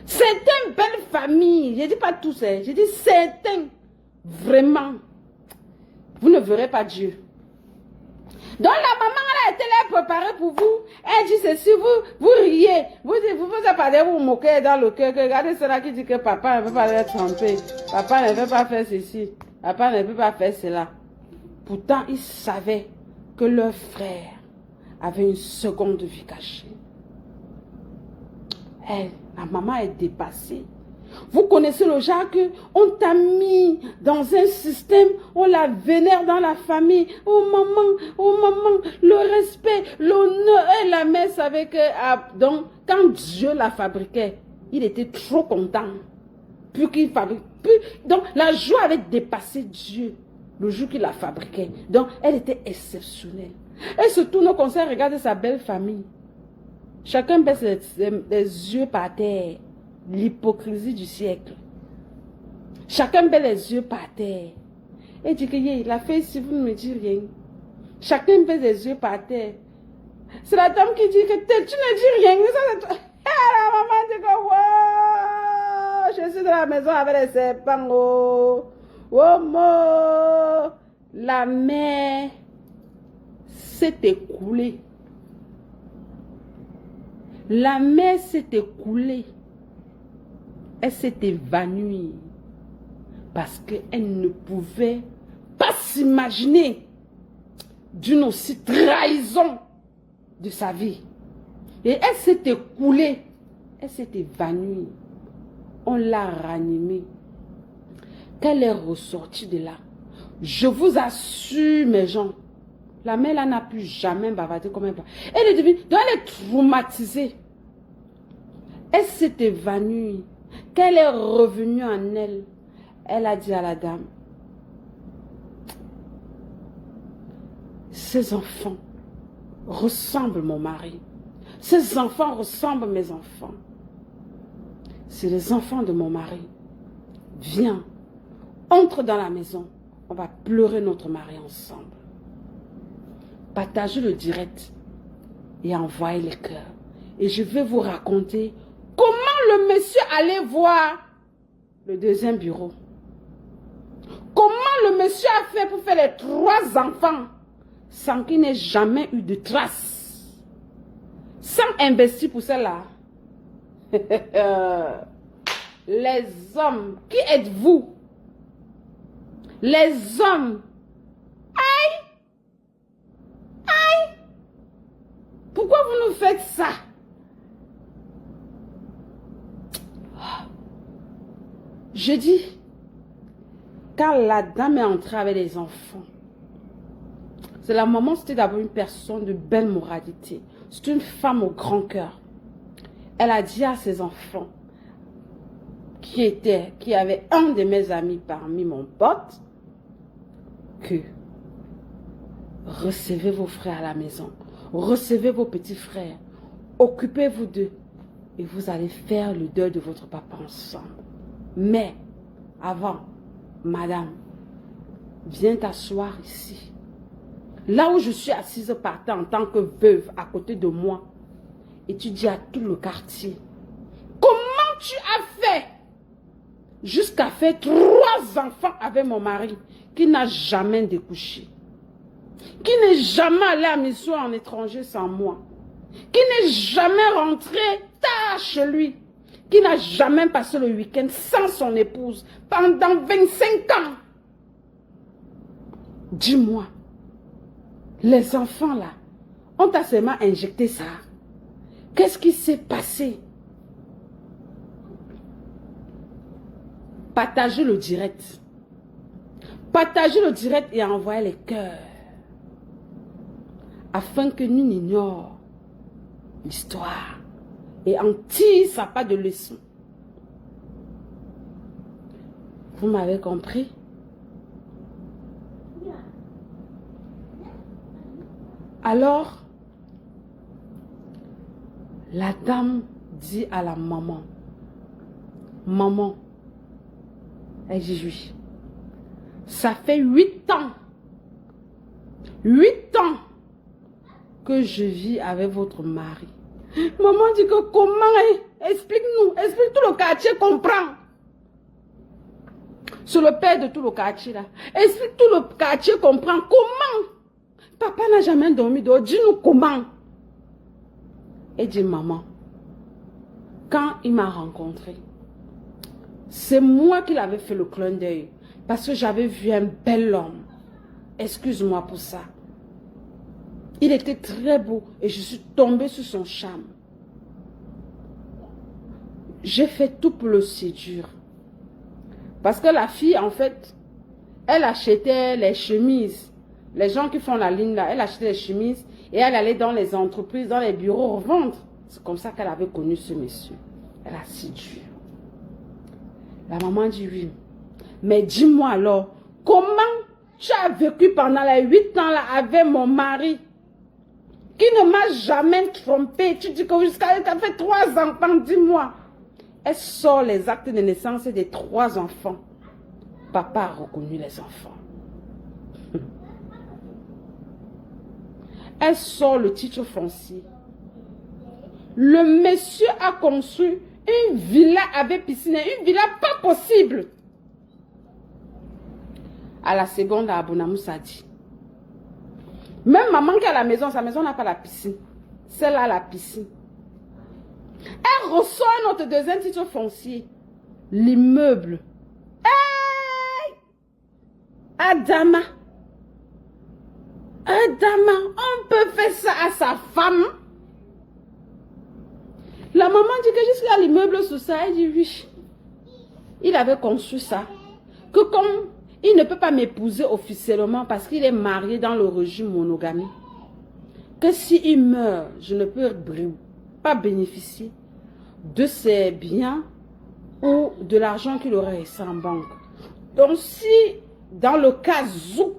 Certaines belles familles, je ne dis pas tous, hein, je dis certains, vraiment, vous ne verrez pas Dieu. Donc la maman, elle a été là préparée pour vous. Elle dit ceci, vous riez. Vous êtes pas vous moquer dans le cœur. Regardez cela qui dit que papa ne veut pas les tromper. Papa ne veut pas faire ceci. Papa ne veut pas faire cela. Pourtant, ils savaient que leur frère avait une seconde vie cachée. Elle, la maman est dépassée. Vous connaissez le genre que on t'a mis dans un système, on la vénère dans la famille. Oh maman, le respect, l'honneur. Et la mère savait que donc, quand Dieu la fabriquait, il était trop content. Puis qu'il fabrique. Donc la joie avait dépassé Dieu le jour qu'il la fabriquait. Donc elle était exceptionnelle. Elle se tourne comme ça, regarde sa belle famille. Chacun baisse les yeux par terre. L'hypocrisie du siècle. Chacun baisse les yeux par terre. Et dit que il a fait ici, vous ne me dites rien. Chacun baisse les yeux par terre. C'est la dame qui dit que tu ne dis rien. Ça, la maman dit que wow, je suis dans la maison avec les serpents. Oh mo. La mère s'est écoulée. La mère s'est écoulée. Elle s'est évanouie parce qu'elle ne pouvait pas s'imaginer d'une aussi trahison de sa vie. Et elle s'est écoulée, elle s'est évanouie. On l'a ranimée. Qu'elle est ressortie de là. Je vous assure, mes gens, la mère là n'a plus jamais bavardé comme elle. Elle est devenue, donc elle est traumatisée. Elle s'est évanouie. Qu'elle est revenue en elle, elle a dit à la dame, ces enfants ressemblent mon mari. Ces enfants ressemblent mes enfants. C'est les enfants de mon mari. Viens, entre dans la maison. On va pleurer notre mari ensemble. Partagez le direct et envoyez les cœurs. Et je vais vous raconter comment le monsieur allait voir le deuxième bureau. Comment le monsieur a fait pour faire les 3 enfants sans qu'il n'ait jamais eu de traces. Sans investir pour cela. Les hommes, qui êtes-vous? Les hommes. Aïe! Aïe! Pourquoi vous nous faites ça? Je dis, quand la dame est entrée avec les enfants, c'est la maman, c'était d'abord une personne de belle moralité. C'est une femme au grand cœur. Elle a dit à ses enfants, qui avait un de mes amis parmi mon pote, que recevez vos frères à la maison. recevez vos petits frères, occupez-vous d'eux et vous allez faire le deuil de votre papa ensemble. Mais avant, madame, viens t'asseoir ici. Là où je suis assise par terre en tant que veuve à côté de moi. Et tu dis à tout le quartier, comment tu as fait jusqu'à faire 3 enfants avec mon mari qui n'a jamais découché, qui n'est jamais allé à mission en étranger sans moi, qui n'est jamais rentré tard chez lui, qui n'a jamais passé le week-end sans son épouse pendant 25 ans. Dis-moi, les enfants là, on t'a seulement injecté ça. Qu'est-ce qui s'est passé? Partagez le direct. Partagez le direct et envoyez les cœurs. Afin que nous n'ignorions l'histoire. Et en tire ça pas de leçon. Vous m'avez compris? Alors, la dame dit à la maman, maman, elle dit oui, ça fait 8 ans, 8 ans que je vis avec votre mari. Maman dit que comment, explique-nous, explique tout le quartier comprend. C'est le père de tout le quartier là. Explique tout le quartier comprend comment. Papa n'a jamais dormi dehors, dis-nous comment. Et dit maman, quand il m'a rencontré, c'est moi qui l'avais fait le clin d'œil parce que j'avais vu un bel homme. Excuse-moi pour ça. Il était très beau et je suis tombée sur son charme. J'ai fait tout pour le séduire. Parce que la fille, en fait, elle achetait les chemises. Les gens qui font la ligne là, elle achetait les chemises et elle allait dans les entreprises, dans les bureaux revendre. C'est comme ça qu'elle avait connu ce monsieur. Elle a séduit. La maman dit oui. Mais dis-moi alors, comment tu as vécu pendant les 8 ans là avec mon mari qui ne m'a jamais trompé? Tu dis que jusqu'à elle a fait 3 enfants, dis-moi. Elle sort les actes de naissance des 3 enfants. Papa a reconnu les enfants. Elle sort le titre foncier. Le monsieur a construit une villa avec piscine. Une villa pas possible. À la seconde, à Abonamoussa dit. Même maman qui a la maison, sa maison n'a pas la piscine. Celle-là a la piscine. Elle reçoit notre deuxième titre foncier. L'immeuble. Hey! Adama. Adama, on peut faire ça à sa femme. La maman dit que jusqu'à l'immeuble sous ça, elle dit oui. Il avait conçu ça. Que comme il ne peut pas m'épouser officiellement parce qu'il est marié dans le régime monogamie. Que s'il meurt, je ne peux pas bénéficier de ses biens ou de l'argent qu'il aurait laissé en banque. Donc si dans le cas où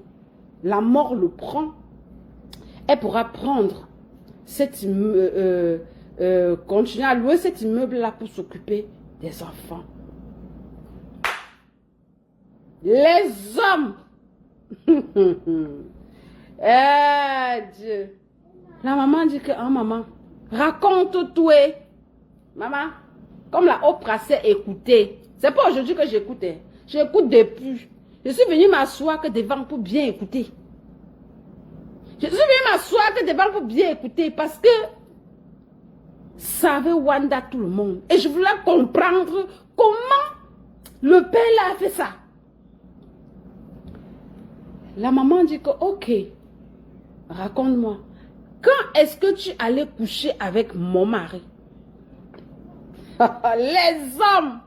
la mort le prend, elle pourra prendre cette continuer à louer cet immeuble-là pour s'occuper des enfants. Les hommes. Eh Dieu. La maman dit que, oh maman, raconte tout. Maman, comme la Oprah s'est écoutée. C'est pas aujourd'hui que j'écoutais. J'écoute depuis. Je suis venue m'asseoir que devant pour bien écouter. Je suis venue m'asseoir que devant pour bien écouter parce que ça avait Wanda tout le monde. Et je voulais comprendre comment le père a fait ça. La maman dit que, ok, raconte-moi. Quand est-ce que tu allais coucher avec mon mari? Les hommes.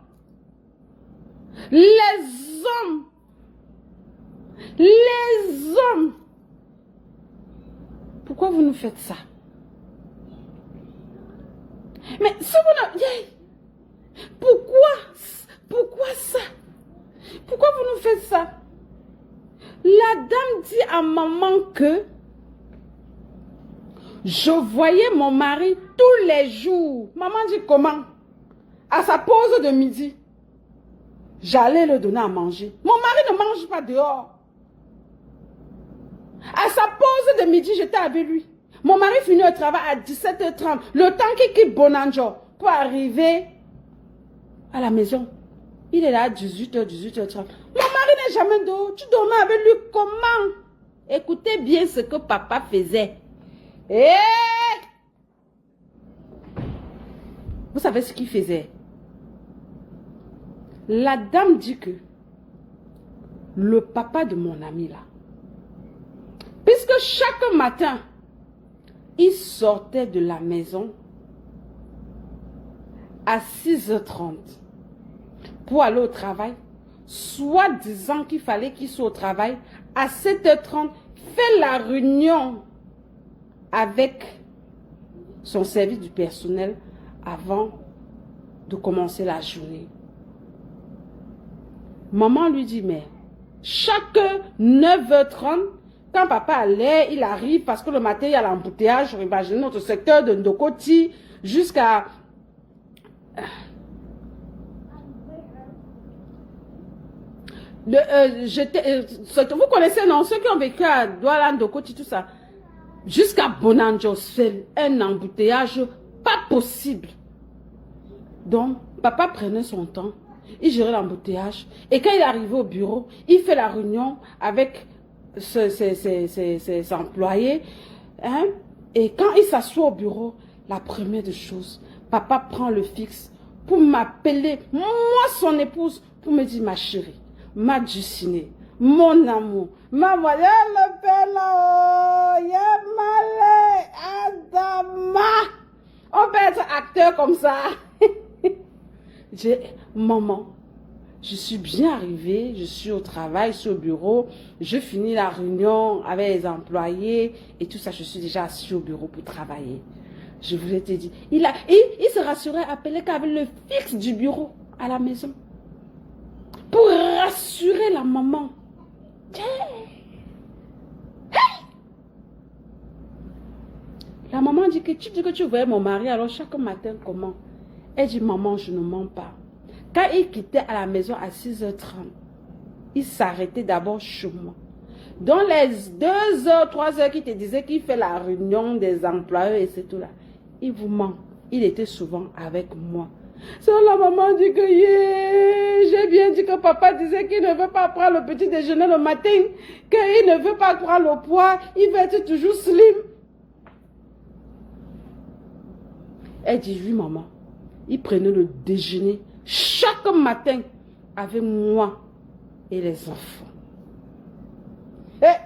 Les hommes. Les hommes. Pourquoi vous nous faites ça? Mais si vous ne... Pourquoi ça? Pourquoi vous nous faites ça? La dame dit à maman que Je voyais mon mari tous les jours. Maman dit comment? À sa pause de midi, j'allais le donner à manger. Mon mari ne mange pas dehors. À sa pause de midi, j'étais avec lui. Mon mari finit le travail à 17h30. Le temps qu'il quitte Bonanjo pour arriver à la maison. Il est là à 18h, 18h30. Mon mari n'est jamais dehors. Tu dormais avec lui comment? Écoutez bien ce que papa faisait. Et vous savez ce qu'il faisait? La dame dit que le papa de mon ami là, puisque chaque matin, il sortait de la maison à 6h30 pour aller au travail, soit disant qu'il fallait qu'il soit au travail, à 7h30, fait la réunion avec son service du personnel avant de commencer la journée. Maman lui dit, mais chaque 9h30, quand papa allait, il arrive parce que le matin, il y a l'embouteillage, imaginez notre secteur de Ndokoti jusqu'à... vous connaissez, non? Ceux qui ont vécu à Douala, Ndokoti, tout ça. Jusqu'à Bonanjo, c'est un embouteillage pas possible. Donc, papa prenait son temps. Il gérait l'embouteillage. Et quand il est arrivé au bureau, il fait la réunion avec ses employés. Hein? Et quand il s'assoit au bureau, la première des choses, papa prend le fixe pour m'appeler, moi son épouse, pour me dire, ma chérie, ma dulcinée, mon amour, ma moyenne, le père là, Adama. On peut être acteur comme ça. Maman, je suis bien arrivée, je suis au travail, je suis au bureau, je finis la réunion avec les employés et tout ça, je suis déjà assis au bureau pour travailler. Je voulais te dire, il se rassurait, appelait qu'avec le fixe du bureau à la maison. Pour rassurer la maman. La maman dit que tu dis que tu voyais mon mari, alors chaque matin, comment? Elle dit, maman, je ne mens pas. Quand il quittait à la maison à 6h30, il s'arrêtait d'abord chez moi. Dans les 2h, 3h qu'il te disait qu'il fait la réunion des employés et c'est tout là, il vous ment. Il était souvent avec moi. C'est la maman dit que j'ai bien dit que papa disait qu'il ne veut pas prendre le petit déjeuner le matin, qu'il ne veut pas prendre le poids, il veut être toujours slim. Elle dit, oui maman, il prenait le déjeuner chaque matin avec moi et les enfants. Et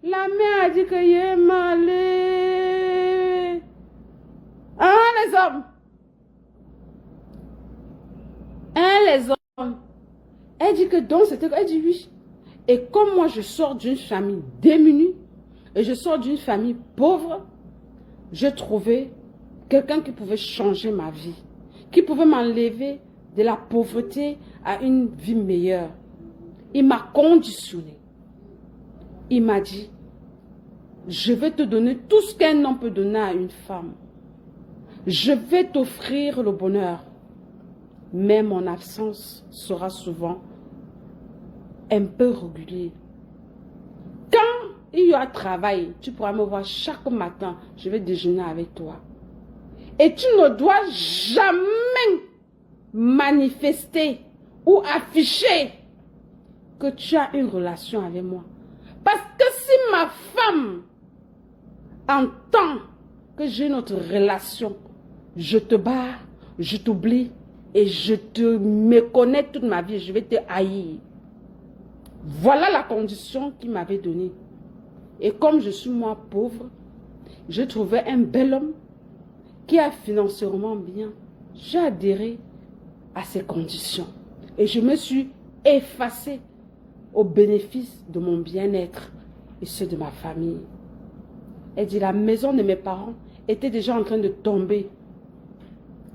la mère a dit que il est malé. Hein les hommes? Hein les hommes? Elle dit que donc c'était... Elle dit oui. Et comme moi je sors d'une famille démunie et je sors d'une famille pauvre, je trouvais quelqu'un qui pouvait changer ma vie, qui pouvait m'enlever de la pauvreté à une vie meilleure. Il m'a conditionné. Il m'a dit, je vais te donner tout ce qu'un homme peut donner à une femme. Je vais t'offrir le bonheur. Mais mon absence sera souvent un peu régulière. Quand il y a travail, tu pourras me voir chaque matin, je vais déjeuner avec toi. Et tu ne dois jamais manifester ou afficher que tu as une relation avec moi. Parce que si ma femme entend que j'ai notre relation, je te barre, je t'oublie et je te méconnais toute ma vie, je vais te haïr. Voilà la condition qu'il m'avait donnée. Et comme je suis moi pauvre, je trouvais un bel homme qui a financièrement bien. J'ai adhéré à ces conditions. Et je me suis effacée au bénéfice de mon bien-être et ceux de ma famille. Elle dit, la maison de mes parents était déjà en train de tomber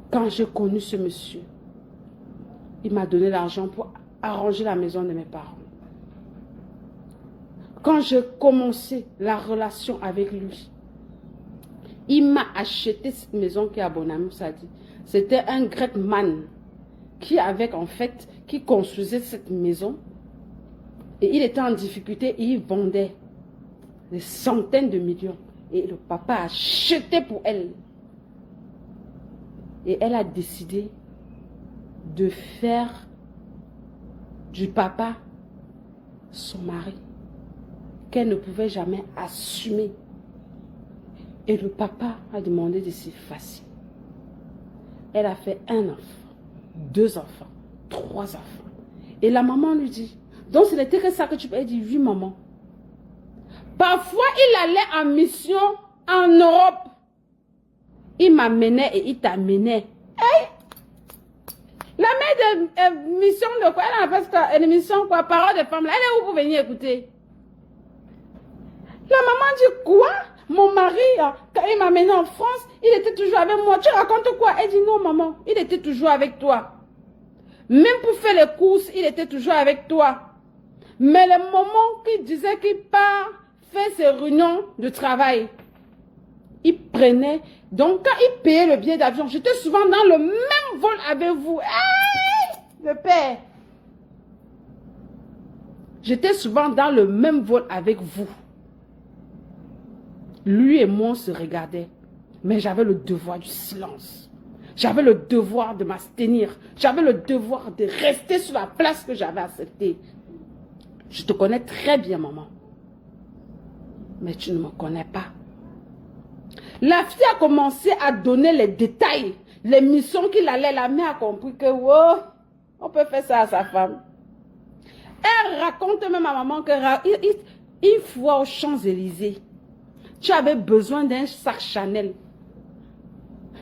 quand j'ai connu ce monsieur. Il m'a donné l'argent pour arranger la maison de mes parents. Quand j'ai commencé la relation avec lui, Il m'a acheté cette maison qui est à Bonami, ça dit. C'était un grec man qui avait en fait, qui construisait cette maison. Et il était en difficulté et il vendait des centaines de millions. Et le papa a acheté pour elle. Et elle a décidé de faire du papa son mari, qu'elle ne pouvait jamais assumer. Et le papa a demandé de s'effacer. Elle a fait un enfant, 2 enfants, 3 enfants. Et la maman lui dit, donc ce n'était que ça que tu peux. Elle dit, oui maman. Parfois il allait en mission en Europe. Il m'amenait et il t'amenait. Hey! La mère de mission de quoi? Elle a fait une émission quoi? Parole de femme. Elle est où pour venir écouter? La maman dit quoi? Mon mari, quand il m'a amené en France, il était toujours avec moi. Tu racontes quoi? Elle dit non maman, il était toujours avec toi. Même pour faire les courses, il était toujours avec toi. Mais le moment qu'il disait qu'il part faire ses réunions de travail, il prenait. Donc quand il payait le billet d'avion, j'étais souvent dans le même vol avec vous. Hey, le père. J'étais souvent dans le même vol avec vous. Lui et moi, on se regardait. Mais j'avais le devoir du silence. J'avais le devoir de m'abstenir. J'avais le devoir de rester sur la place que j'avais acceptée. Je te connais très bien, maman. Mais tu ne me connais pas. La fille a commencé à donner les détails, les missions qu'il allait. La mère a compris que, wow, on peut faire ça à sa femme. Elle raconte même à maman que une fois aux Champs-Élysées, tu avais besoin d'un sac Chanel.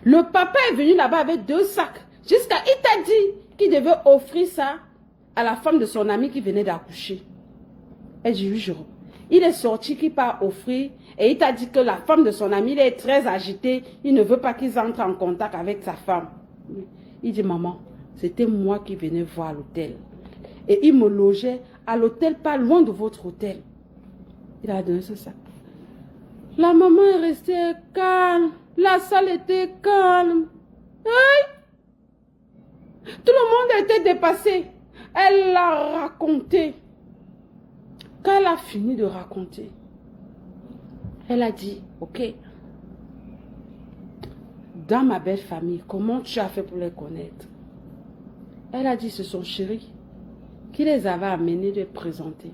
Le papa est venu là-bas avec 2 sacs. Jusqu'à, il t'a dit qu'il devait offrir ça à la femme de son ami qui venait d'accoucher. Elle dit 8 jours. Il est sorti qu'il part offrir et il t'a dit que la femme de son ami, il est très agité. Il ne veut pas qu'ils entrent en contact avec sa femme. Il dit maman, c'était moi qui venais voir à l'hôtel. Et il me logeait à l'hôtel pas loin de votre hôtel. Il a donné ce sac. La maman est restée calme. La salle était calme. Hey! Tout le monde était dépassé. Elle l'a raconté. Quand elle a fini de raconter, elle a dit, ok, dans ma belle famille, comment tu as fait pour les connaître? Elle a dit, c'est son chéri qui les avait amenés de présenter.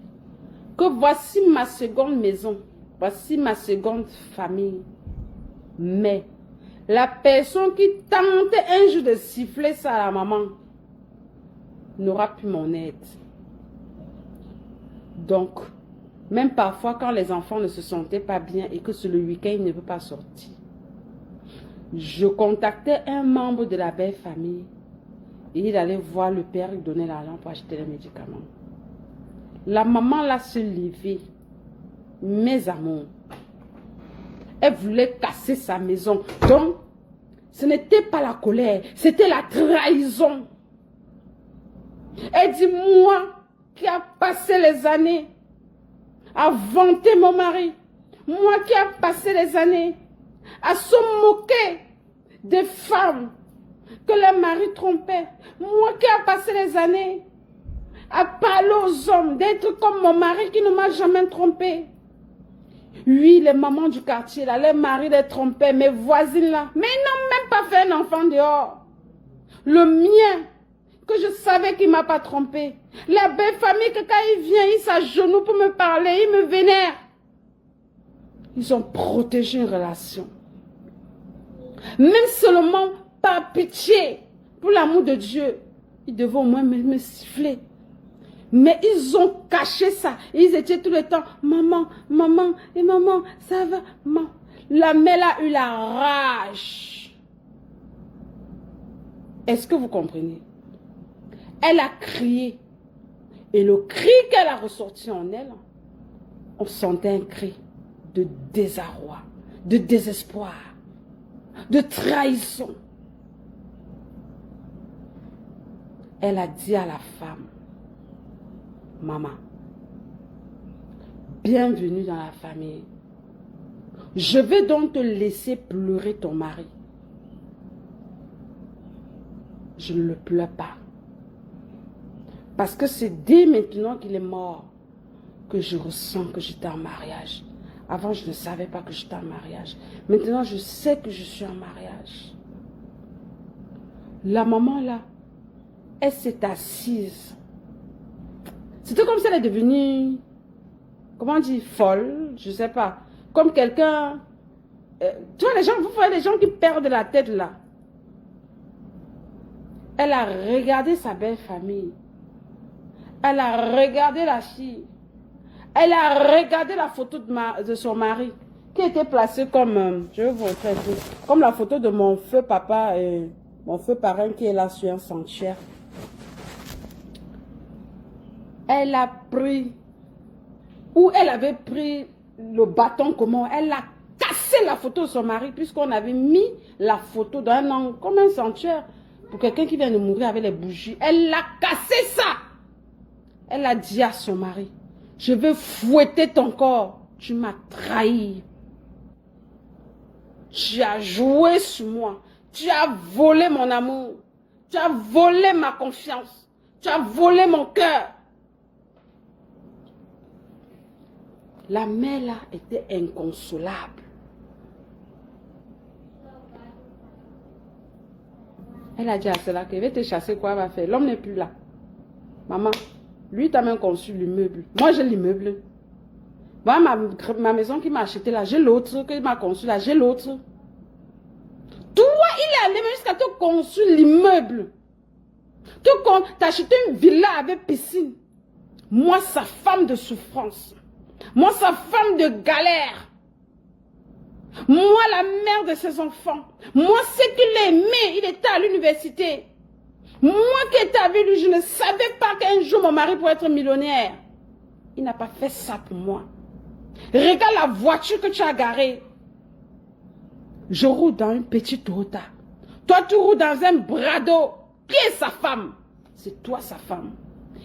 Que voici ma seconde maison. Voici ma seconde famille. Mais la personne qui tentait un jour de siffler ça à la maman n'aura plus mon aide. Donc, même parfois quand les enfants ne se sentaient pas bien et que sur le week-end, ils ne peuvent pas sortir, je contactais un membre de la belle famille et il allait voir le père, il donnait l'argent pour acheter les médicaments. La maman l'a se lever. Mes amours, elle voulait casser sa maison. Donc, ce n'était pas la colère, c'était la trahison. Elle dit, moi qui a passé les années à vanter mon mari, moi qui a passé les années à se moquer des femmes que leur mari trompait, moi qui a passé les années à parler aux hommes d'être comme mon mari qui ne m'a jamais trompé. Oui, les mamans du quartier, là, les maris les trompaient, mes voisines là. Mais ils n'ont même pas fait un enfant dehors. Le mien, que je savais qu'il ne m'a pas trompé. La belle famille, que quand il vient, il s'agenouille pour me parler, il me vénère. Ils ont protégé une relation. Même seulement par pitié, pour l'amour de Dieu, ils devaient au moins me siffler. Mais ils ont caché ça. Ils étaient tout le temps, maman, maman, et maman, ça va, maman. La mère a eu la rage. Est-ce que vous comprenez? Elle a crié. Et le cri qu'elle a ressorti en elle, on sentait un cri de désarroi, de désespoir, de trahison. Elle a dit à la femme, maman, bienvenue dans la famille. Je vais donc te laisser pleurer ton mari. Je ne le pleure pas. Parce que c'est dès maintenant qu'il est mort que je ressens que j'étais en mariage. Avant, je ne savais pas que j'étais en mariage. Maintenant, je sais que je suis en mariage. La maman là, elle s'est assise. C'était comme si elle est devenue, comment on dit, folle, je ne sais pas. Comme quelqu'un, tu vois les gens, vous voyez les gens qui perdent la tête là. Elle a regardé sa belle famille. Elle a regardé la fille. Elle a regardé la photo de son mari qui était placée comme, je vais vous montrer un truc, comme la photo de mon feu papa et mon feu parrain qui est là sur un sanctuaire. Elle a pris, ou elle avait pris le bâton comment, elle a cassé la photo de son mari puisqu'on avait mis la photo dans un angle comme un sanctuaire pour quelqu'un qui vient de mourir avec les bougies. Elle a cassé ça. Elle a dit à son mari, je veux fouetter ton corps. Tu m'as trahi. Tu as joué sur moi. Tu as volé mon amour. Tu as volé ma confiance. Tu as volé mon cœur. La mère là était inconsolable. Elle a dit à cela qu'elle va te chasser, quoi elle va faire. L'homme n'est plus là. Maman, lui t'a même conçu l'immeuble. Moi j'ai l'immeuble. Voilà ma maison qui m'a acheté là, j'ai l'autre qui m'a conçu là, j'ai l'autre. Toi, il est allé jusqu'à te construire l'immeuble. T'as acheté une villa avec piscine. Moi, sa femme de souffrance. Moi, sa femme de galère. Moi, la mère de ses enfants. Moi, c'est qu'il aimait. Il était à l'université. Moi qui étais avec lui, je ne savais pas qu'un jour mon mari pourrait être millionnaire. Il n'a pas fait ça pour moi. Regarde la voiture que tu as garée. Je roule dans une petite Toyota. Toi, tu roules dans un Brado. Qui est sa femme? C'est toi sa femme.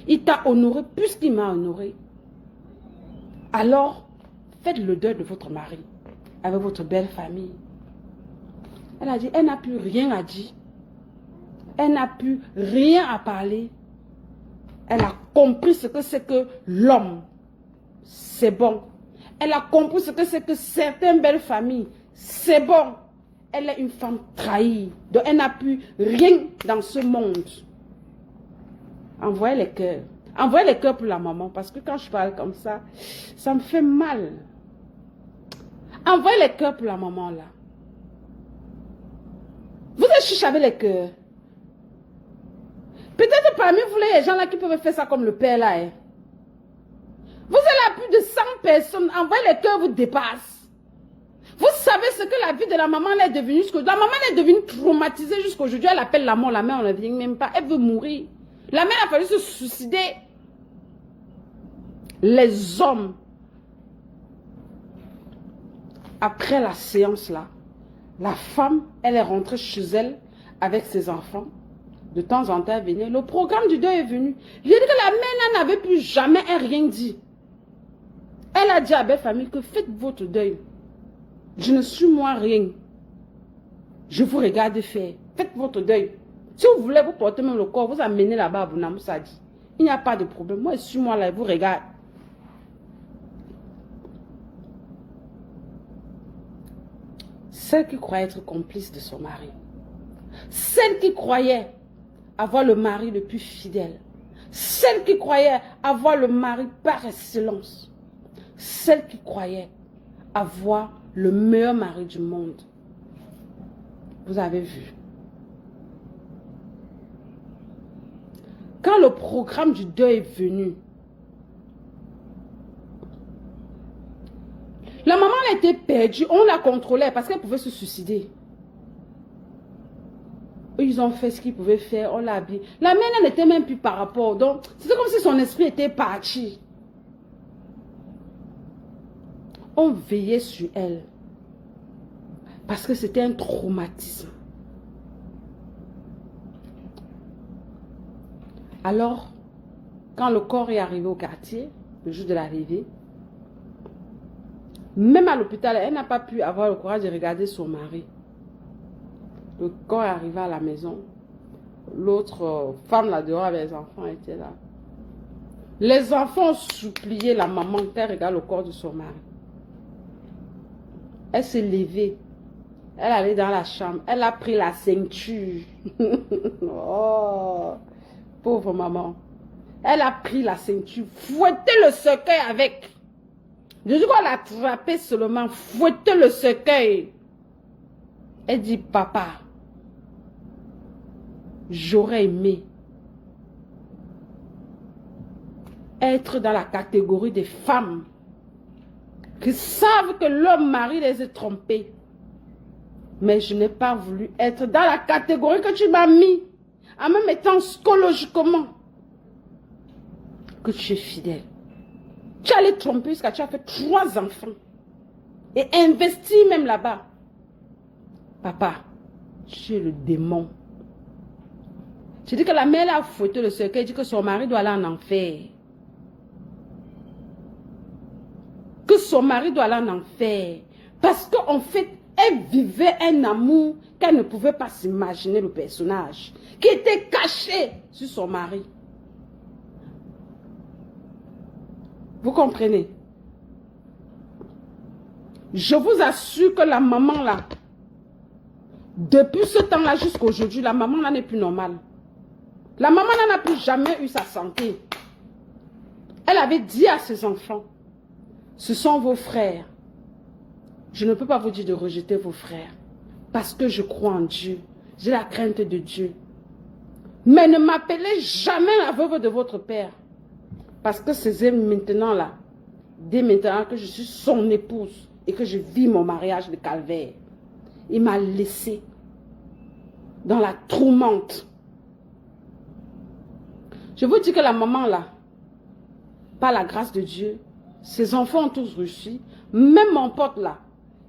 Il t'a honoré plus qu'il m'a honoré. Alors, faites le deuil de votre mari avec votre belle famille. Elle a dit, elle n'a plus rien à dire. Elle n'a plus rien à parler. Elle a compris ce que c'est que l'homme. C'est bon. Elle a compris ce que c'est que certaines belles familles. C'est bon. Elle est une femme trahie. Donc elle n'a plus rien dans ce monde. Envoyez les cœurs. Envoyez les cœurs pour la maman. Parce que quand je parle comme ça, ça me fait mal. Envoyez les cœurs pour la maman là. Vous êtes chiche avec les cœurs. Peut-être parmi vous les gens là qui peuvent faire ça comme le père là. Hein. Vous êtes là plus de 100 personnes. Envoyez les cœurs vous dépassent. Vous savez ce que la vie de la maman est devenue. La maman est devenue traumatisée jusqu'à aujourd'hui. Elle appelle la mort. La mère, on ne vient même pas. Elle veut mourir. La mère a fallu se suicider. Les hommes, après la séance là, la femme, elle est rentrée chez elle avec ses enfants. De temps en temps, elle venait. Le programme du deuil est venu. Je dis que la mère n'avait plus jamais rien dit. Elle a dit à belle famille que faites votre deuil. Je ne suis moi rien. Je vous regarde faire. Faites votre deuil. Si vous voulez vous porter même le corps, vous amenez là-bas à Bounamoussadi. Il n'y a pas de problème. Moi, je suis moi là et vous regarde. Celle qui croyait être complice de son mari. Celle qui croyait avoir le mari le plus fidèle. Celle qui croyait avoir le mari par excellence. Celle qui croyait avoir le meilleur mari du monde. Vous avez vu. Quand le programme du deuil est venu, la maman elle était perdue, on la contrôlait parce qu'elle pouvait se suicider. Ils ont fait ce qu'ils pouvaient faire, on l'a habillée. La mère n'était même plus par rapport, donc c'était comme si son esprit était parti. On veillait sur elle. Parce que c'était un traumatisme. Alors, quand le corps est arrivé au quartier, le jour de l'arrivée, Même à l'hôpital, elle n'a pas pu avoir le courage de regarder son mari. Le corps est arrivé à la maison. L'autre femme là dehors avec les enfants était là. Les enfants ont supplié la maman qu'elle regarde le corps de son mari. Elle s'est levée. Elle allait dans la chambre. Elle a pris la ceinture. Oh, pauvre maman. Elle a pris la ceinture. Fouettez le cercueil avec. Je dis qu'on l'a attrapé seulement. Fouettez le cercueil. Elle dit, papa, j'aurais aimé être dans la catégorie des femmes qui savent que l'homme mari les a trompés. Mais je n'ai pas voulu être dans la catégorie que tu m'as mis, en me mettant psychologiquement que tu es fidèle. Tu allais tromper jusqu'à tu as fait 3 enfants et investi même là-bas. Papa, tu es le démon. Je dis que la mère a fouetté le cercueil, dit que son mari doit aller en enfer. Que son mari doit aller en enfer. Parce qu'en fait, elle vivait un amour qu'elle ne pouvait pas s'imaginer, le personnage, qui était caché sur son mari. Vous comprenez? Je vous assure que la maman là, depuis ce temps-là jusqu'à aujourd'hui, la maman là n'est plus normale. La maman là n'a plus jamais eu sa santé. Elle avait dit à ses enfants, ce sont vos frères. Je ne peux pas vous dire de rejeter vos frères. Parce que je crois en Dieu. J'ai la crainte de Dieu. Mais ne m'appelez jamais la veuve de votre père. Parce que c'est maintenant là, dès maintenant que je suis son épouse et que je vis mon mariage de calvaire, il m'a laissé dans la tourmente. Je vous dis que la maman là, par la grâce de Dieu, ses enfants ont tous réussi. Même mon pote là,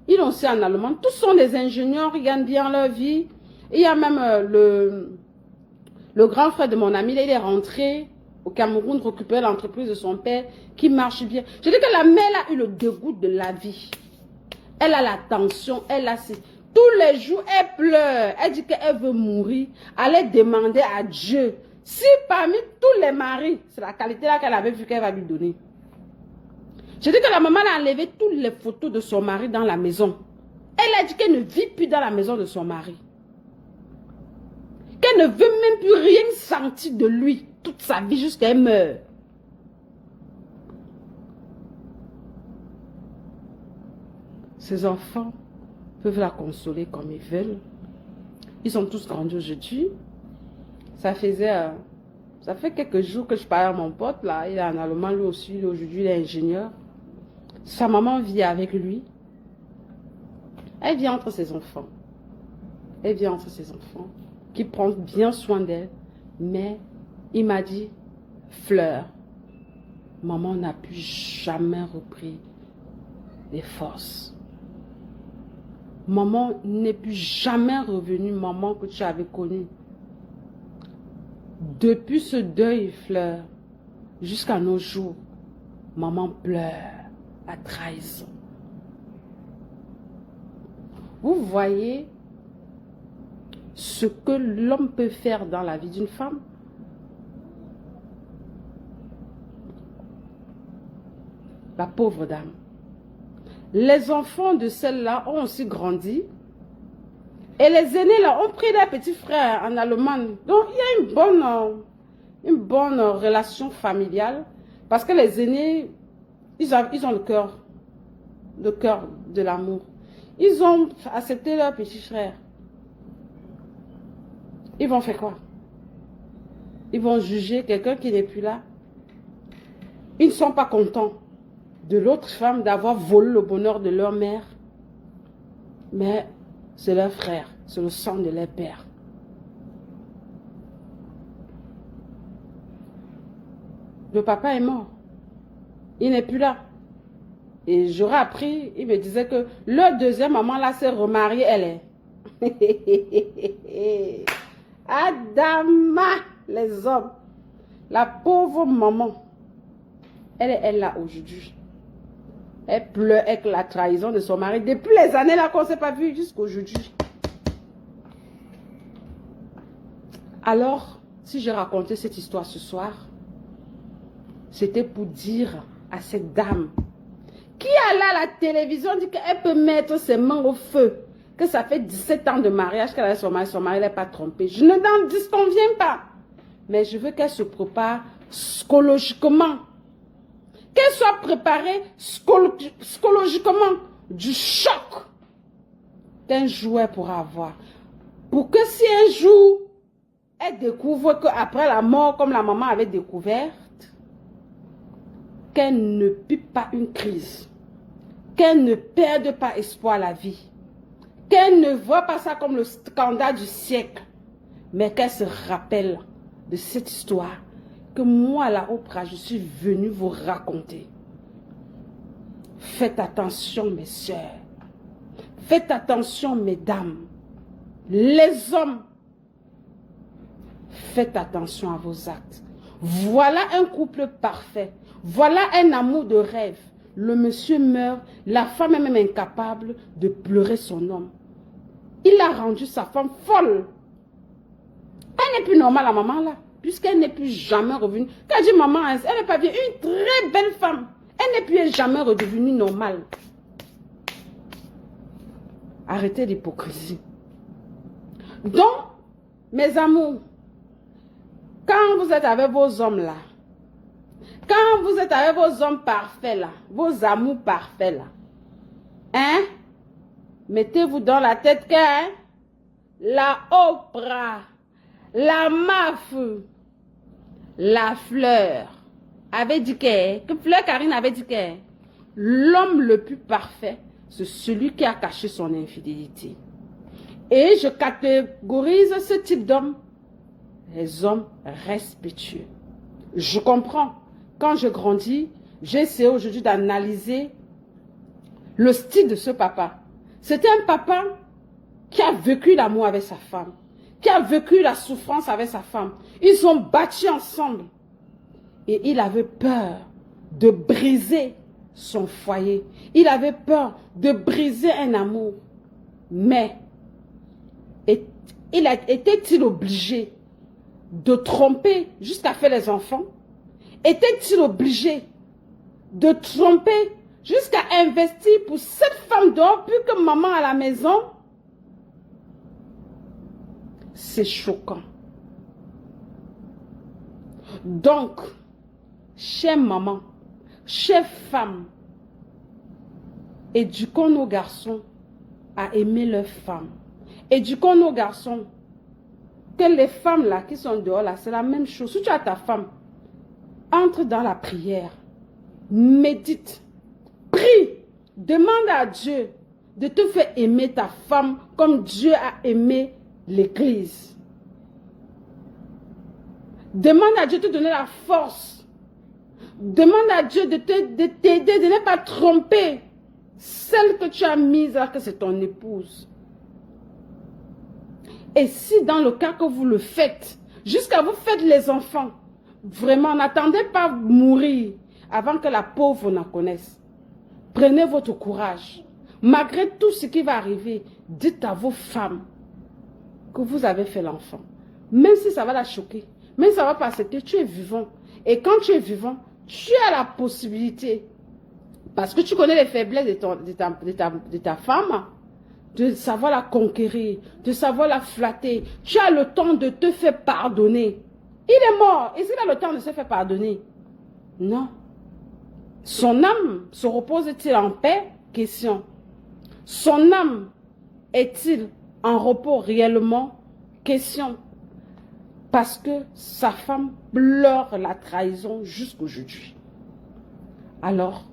ils ont aussi en allemand. Tous sont des ingénieurs, ils gagnent bien leur vie. Il y a même le grand frère de mon ami, là, il est rentré au Cameroun récupérer l'entreprise de son père qui marche bien. Je dis que la mère a eu le dégoût de la vie. Elle a la tension, elle a... Tous les jours, elle pleure. Elle dit qu'elle veut mourir. Allez demander à Dieu. Si parmi tous les maris, c'est la qualité là qu'elle avait vue qu'elle va lui donner. Je dis que la maman a enlevé toutes les photos de son mari dans la maison. Elle a dit qu'elle ne vit plus dans la maison de son mari. Qu'elle ne veut même plus rien sentir de lui toute sa vie jusqu'à elle meure. Ses enfants peuvent la consoler comme ils veulent. Ils sont tous grandis aujourd'hui. Ça fait quelques jours que je parle à mon pote là. Il est en allemand lui aussi. Aujourd'hui il est ingénieur. Sa maman vit avec lui. Elle vit entre ses enfants. Elle vit entre ses enfants. Qui prend bien soin d'elle. Mais il m'a dit, Fleur, maman n'a plus jamais repris les forces. Maman n'est plus jamais revenue, maman que tu avais connue. Depuis ce deuil, Fleur, jusqu'à nos jours, maman pleure à trahison. Vous voyez ce que l'homme peut faire dans la vie d'une femme? La pauvre dame. Les enfants de celle-là ont aussi grandi. Et les aînés là ont pris leurs petits frères en Allemagne. Donc il y a une bonne relation familiale. Parce que les aînés, ils ont le cœur de l'amour. Ils ont accepté leur petit frère. Ils vont faire quoi? Ils vont juger quelqu'un qui n'est plus là. Ils ne sont pas contents de l'autre femme d'avoir volé le bonheur de leur mère. Mais c'est leur frère, c'est le sang de leur père. Le papa est mort. Il n'est plus là. Et j'aurais appris, il me disait que leur deuxième maman là s'est remariée, elle est. Adama, les hommes. La pauvre maman, elle est là aujourd'hui. Elle pleure avec la trahison de son mari. Depuis les années là qu'on ne s'est pas vu jusqu'à aujourd'hui. Alors, si j'ai raconté cette histoire ce soir, c'était pour dire à cette dame qui a là la télévision, dit qu'elle peut mettre ses mains au feu, que ça fait 17 ans de mariage qu'elle a son mari n'est pas trompé. Je ne n'en disconviens pas. Mais je veux qu'elle se prépare psychologiquement. Qu'elle soit préparée psychologiquement du choc qu'un jour elle pourra avoir. Pour que si un jour, elle découvre qu'après la mort, comme la maman avait découvert, qu'elle ne pique pas une crise, qu'elle ne perde pas espoir à la vie, qu'elle ne voit pas ça comme le scandale du siècle, mais qu'elle se rappelle de cette histoire que moi, là, Oprah, je suis venue vous raconter. Faites attention, mes sœurs. Faites attention, mesdames. Les hommes, faites attention à vos actes. Voilà un couple parfait. Voilà un amour de rêve. Le monsieur meurt, la femme est même incapable de pleurer son homme. Il a rendu sa femme folle. Elle n'est plus normale, la maman là, puisqu'elle n'est plus jamais revenue. Quand je dis maman, elle n'est pas bien, une très belle femme. Elle n'est plus jamais redevenue normale. Arrêtez l'hypocrisie. Donc, mes amours, quand vous êtes avec vos hommes là, quand vous êtes avec vos hommes parfaits là, vos amours parfaits là, hein, mettez-vous dans la tête que hein, la Oprah, la MAF, la Fleur avait dit que Fleur Karine avait dit que l'homme le plus parfait, c'est celui qui a caché son infidélité. Et je catégorise ce type d'homme, les hommes respectueux. Je comprends. Quand je grandis, j'ai essayé aujourd'hui d'analyser le style de ce papa. C'était un papa qui a vécu l'amour avec sa femme, qui a vécu la souffrance avec sa femme. Ils ont bâti ensemble. Et il avait peur de briser son foyer. Il avait peur de briser un amour. Mais était-il obligé de tromper jusqu'à faire les enfants? Était-il obligé de tromper jusqu'à investir pour cette femme dehors plus que maman à la maison? C'est choquant. Donc, chère maman, chère femme, éduquons nos garçons à aimer leurs femmes. Éduquons nos garçons que les femmes là qui sont dehors là, c'est la même chose. Si tu as ta femme, entre dans la prière, médite, prie, demande à Dieu de te faire aimer ta femme comme Dieu a aimé l'Église. Demande à Dieu de te donner la force. Demande à Dieu de t'aider, de ne pas tromper celle que tu as mise là, que c'est ton épouse. Et si dans le cas que vous le faites, jusqu'à vous faites les enfants, vraiment, n'attendez pas mourir avant que la pauvre n'en connaisse. Prenez votre courage. Malgré tout ce qui va arriver, dites à vos femmes que vous avez fait l'enfant. Même si ça va la choquer, même si ça va pas accepter, tu es vivant. Et quand tu es vivant, tu as la possibilité, parce que tu connais les faiblesses de ta femme, de savoir la conquérir, de savoir la flatter. Tu as le temps de te faire pardonner. Il est mort. Est-ce qu'il a le temps de se faire pardonner? Non. Son âme se repose-t-il en paix? Question. Son âme est-il en repos réellement? Question. Parce que sa femme pleure la trahison jusqu'aujourd'hui. Alors,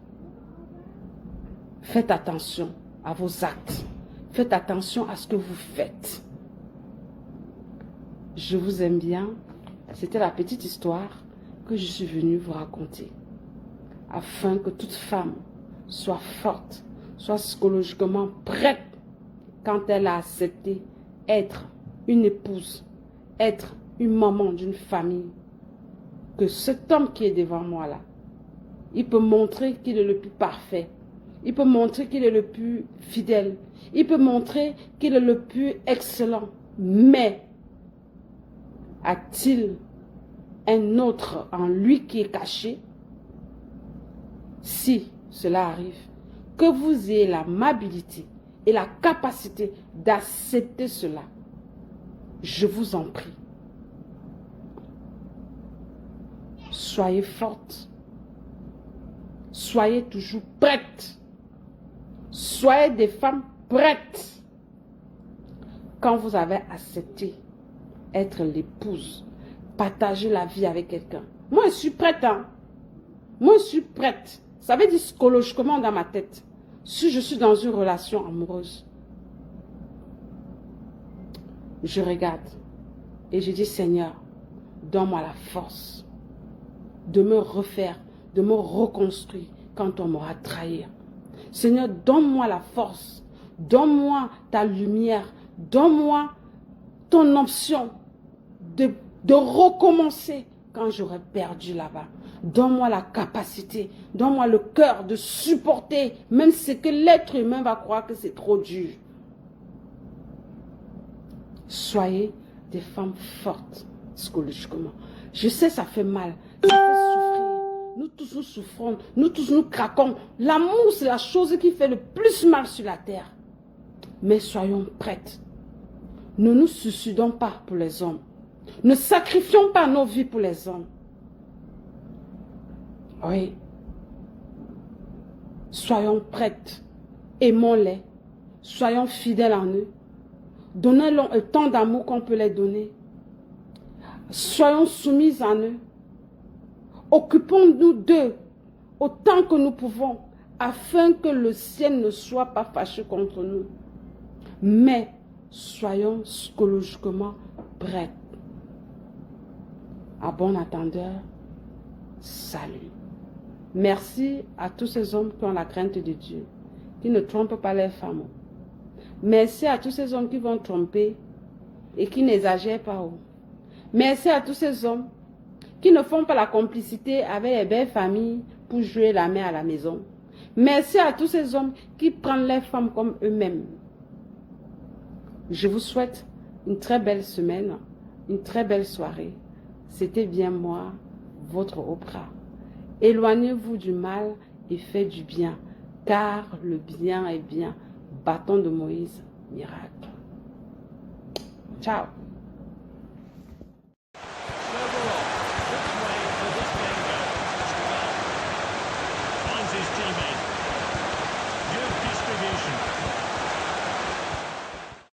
faites attention à vos actes. Faites attention à ce que vous faites. Je vous aime bien. C'était la petite histoire que je suis venue vous raconter. Afin que toute femme soit forte, soit psychologiquement prête quand elle a accepté être une épouse, être une maman d'une famille. Que cet homme qui est devant moi là, il peut montrer qu'il est le plus parfait. Il peut montrer qu'il est le plus fidèle. Il peut montrer qu'il est le plus excellent. Mais a-t-il un autre en lui qui est caché? Si cela arrive, que vous ayez l'amabilité et la capacité d'accepter cela, je vous en prie. Soyez forte. Soyez toujours prêtes. Soyez des femmes prêtes. Quand vous avez accepté être l'épouse, partager la vie avec quelqu'un. Moi, je suis prête. Hein? Moi, je suis prête. Ça veut dire psychologiquement dans ma tête. Si je suis dans une relation amoureuse, je regarde et je dis, Seigneur, donne-moi la force de me refaire, de me reconstruire quand on m'aura trahi. Seigneur, donne-moi la force, donne-moi ta lumière, donne-moi ton option de recommencer quand j'aurai perdu là-bas. Donne-moi la capacité, donne-moi le cœur de supporter même ce que l'être humain va croire que c'est trop dur. Soyez des femmes fortes psychologiquement. Je sais, ça fait mal, ça fait souffrir. Nous tous nous souffrons, nous tous nous craquons. L'amour, c'est la chose qui fait le plus mal sur la terre. Mais soyons prêtes. Ne nous suicidons pas pour les hommes. Ne sacrifions pas nos vies pour les hommes. Oui. Soyons prêtes. Aimons-les. Soyons fidèles en eux. Donnez-leur tant d'amour qu'on peut les donner. Soyons soumises en eux. Occupons-nous d'eux autant que nous pouvons afin que le ciel ne soit pas fâché contre nous. Mais soyons psychologiquement prêts. À bon attendeur, salut. Merci à tous ces hommes qui ont la crainte de Dieu, qui ne trompent pas les femmes. Merci à tous ces hommes qui vont tromper et qui n'exagèrent pas. Merci à tous ces hommes qui ne font pas la complicité avec les belles familles pour jouer la main à la maison. Merci à tous ces hommes qui prennent les femmes comme eux-mêmes. Je vous souhaite une très belle semaine, une très belle soirée. C'était bien moi, votre Oprah. Éloignez-vous du mal et faites du bien, car le bien est bien. Bâton de Moïse, miracle. Ciao.